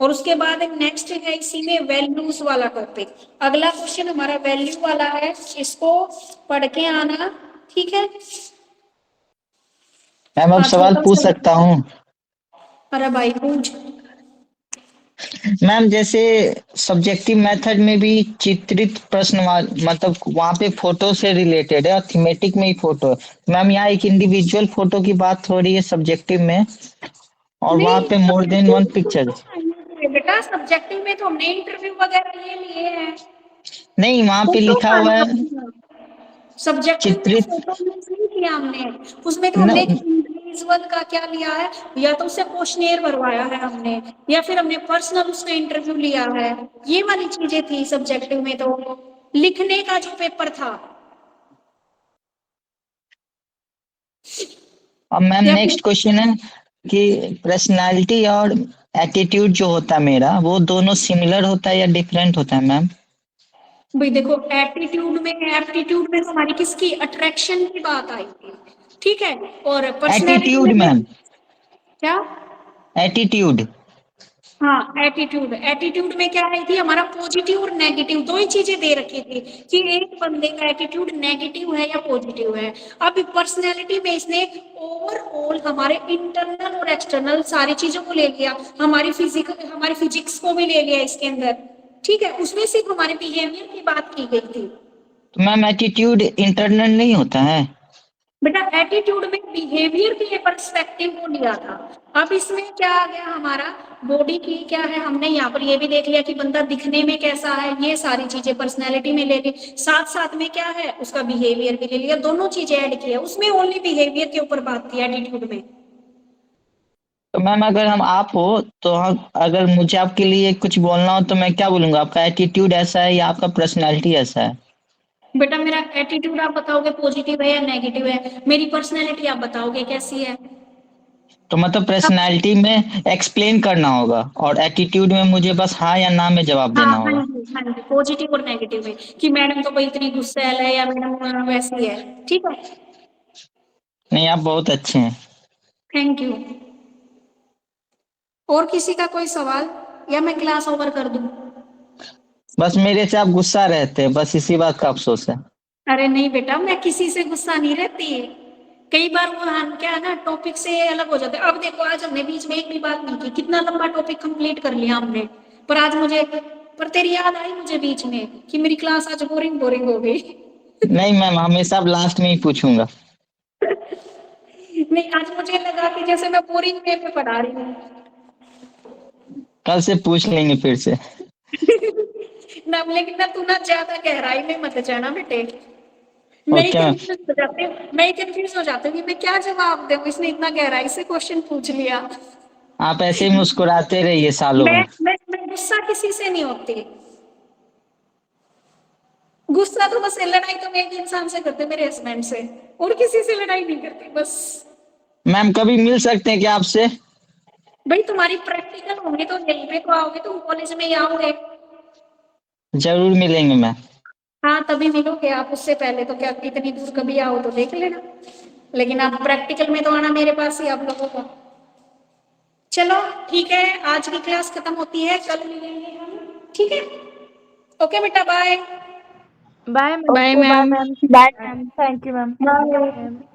S1: और उसके बाद नेक्स्ट है इसी में वैल्यूज वाला टॉपिक। अगला क्वेश्चन हमारा वैल्यू वाला है, इसको पढ़ के आना, ठीक है।
S12: मैम अब सवाल पूछ सकता हूँ?
S1: अरे भाई पूछ।
S12: मैम जैसे सब्जेक्टिव मेथड में भी चित्रित प्रश्न मतलब वहाँ पे फोटो से रिलेटेड है और थीमेटिक में ही फोटो है। मैम यहाँ एक इंडिविजुअल फोटो की बात हो रही है सब्जेक्टिव में और वहाँ पे मोर देन वन पिक्चर।
S1: बेटा सब्जेक्टिव में तो हमने इंटरव्यू वगैरह ये लिए हैं।
S12: नहीं वहाँ पे लिखा हुआ है
S1: सब्जेक्टिव में
S12: चित्रित
S1: फोटो यूज नहीं किया हमने, उसमें तो हमने
S12: न,
S1: इंडिविजुअल का क्या लिया है, या तो उससे क्वेश्चनेयर भरवाया है हमने, या फिर हमने पर्सनल उसका इंटरव्यू लिया है। ये वाली चीजें थी सब्जेक्टिव में, तो लिखने का जो पेपर था।
S12: अब मैम नेक्स्ट क्वेश्चन है कि पर्सनालिटी और एटीट्यूड जो होता है मेरा वो दोनों सिमिलर होता है या डिफरेंट होता है मैम?
S1: भाई देखो एप्टीट्यूड में हमारी किसकी अट्रैक्शन की बात आई थी, ठीक है। और पर्सनैलिटी
S12: एटीट्यूड
S1: में
S12: मैम,
S1: क्या?
S12: एटीट्यूड।
S1: हाँ एटीट्यूड में क्या आई थी, हमारा पॉजिटिव और नेगेटिव दो ही चीजें दे रखी थी कि एक बंदे का एटीट्यूड नेगेटिव है या पॉजिटिव है। अब पर्सनैलिटी में इसने ओवरऑल हमारे इंटरनल और एक्सटर्नल सारी चीजों को ले लिया, हमारी फिजिक्स को भी ले लिया इसके अंदर, ठीक है। उसमें सिर्फ हमारे बिहेवियर की बात की गई थी।
S12: तो मैम एटीट्यूड इंटरनल नहीं होता है?
S1: बेटा एटीट्यूड में बिहेवियर की पर्सपेक्टिव को लिया था। अब इसमें क्या आ गया, हमारा बॉडी की क्या है, हमने यहाँ पर ये भी देख लिया कि बंदा दिखने में कैसा है, ये सारी चीजें पर्सनैलिटी में ले ली, साथ साथ में क्या है उसका बिहेवियर भी ले लिया, दोनों चीजें ऐड किया। उसमें ओनली बिहेवियर के ऊपर बात थी एटीट्यूड में।
S12: तो मैम अगर हम आप हो तो हम अगर मुझे आपके लिए कुछ बोलना हो तो मैं क्या बोलूंगा, आपका एटीट्यूड ऐसा है या आपका पर्सनैलिटी ऐसा है?
S1: बेटा मेरा एटीट्यूड आप बताओगे पॉजिटिव है या नेगेटिव है, मेरी पर्सनैलिटी आप बताओगे कैसी है।
S12: तो मतलब पर्सनैलिटी में एक्सप्लेन करना होगा और एटीट्यूड में मुझे बस हाँ या ना में जवाब देना
S1: हाँ
S12: होगा।
S1: जी, हाँ जी, पॉजिटिव और नेगेटिव में कि मैडम तो कोई इतनी गुस्सैल है या मैडम वैसी है, ठीक है।
S12: नहीं आप बहुत अच्छे हैं।
S1: Thank you. और किसी का कोई सवाल या मैं क्लास ओवर कर दूं?
S12: बस मेरे से आप गुस्सा रहते हैं, बस इसी बात का अफसोस है।
S1: अरे नहीं बेटा मैं किसी से गुस्सा नहीं रहती है, कई बार वो हम क्या है ना टॉपिक से अलग हो जाते हैं। अब देखो आज हमने बीच में एक भी बात नहीं की, कितना लंबा टॉपिक कंप्लीट कर लिया हमने, पर तेरी याद आई मुझे बीच में कि मेरी क्लास आज बोरिंग हो गई।
S12: नहीं मैम हमेशा लास्ट में ही पूछूंगा।
S1: नहीं आज मुझे लगा कि जैसे मैं बोरिंग वे पे पढ़ा रही हूँ।
S12: कल से पूछ लेंगे फिर से।
S1: ना लेकिन ना तू ना ज्यादा गहराई में मत जाना बेटे,
S12: ओके मैम।
S1: मैं कंफ्यूज हो जाती हूँ कि मैं क्या जवाब दूँ, इसने इतना गहराई से क्वेश्चन पूछ लिया।
S12: आप ऐसे ही मुस्कुराते रहिए सालों में।
S1: मैं गुस्सा किसी से नहीं होती, गुस्सा तो बस लड़ाई तो मैं एक इंसान से करते, मेरे हस्बैंड से, और किसी से लड़ाई नहीं करती बस।
S12: मैम कभी मिल सकते हैं क्या आपसे?
S1: भाई तुम्हारी प्रैक्टिकल होंगे तो यहीं पे तो आओगे, तुम कॉलेज में ही आओगे।
S12: जरूर मिलेंगे मैम।
S1: हाँ तभी मिलोगे आप, उससे पहले तो क्या इतनी दूर कभी आओ तो देख लेना, लेकिन आप प्रैक्टिकल में तो आना मेरे पास ही आप लोगों को। चलो ठीक है आज की क्लास खत्म होती है, कल मिलेंगे हम, ठीक है। ओके बेटा bye.
S9: Bye
S8: bye ma'am. Bye ma'am, thank you ma'am.
S1: Bye.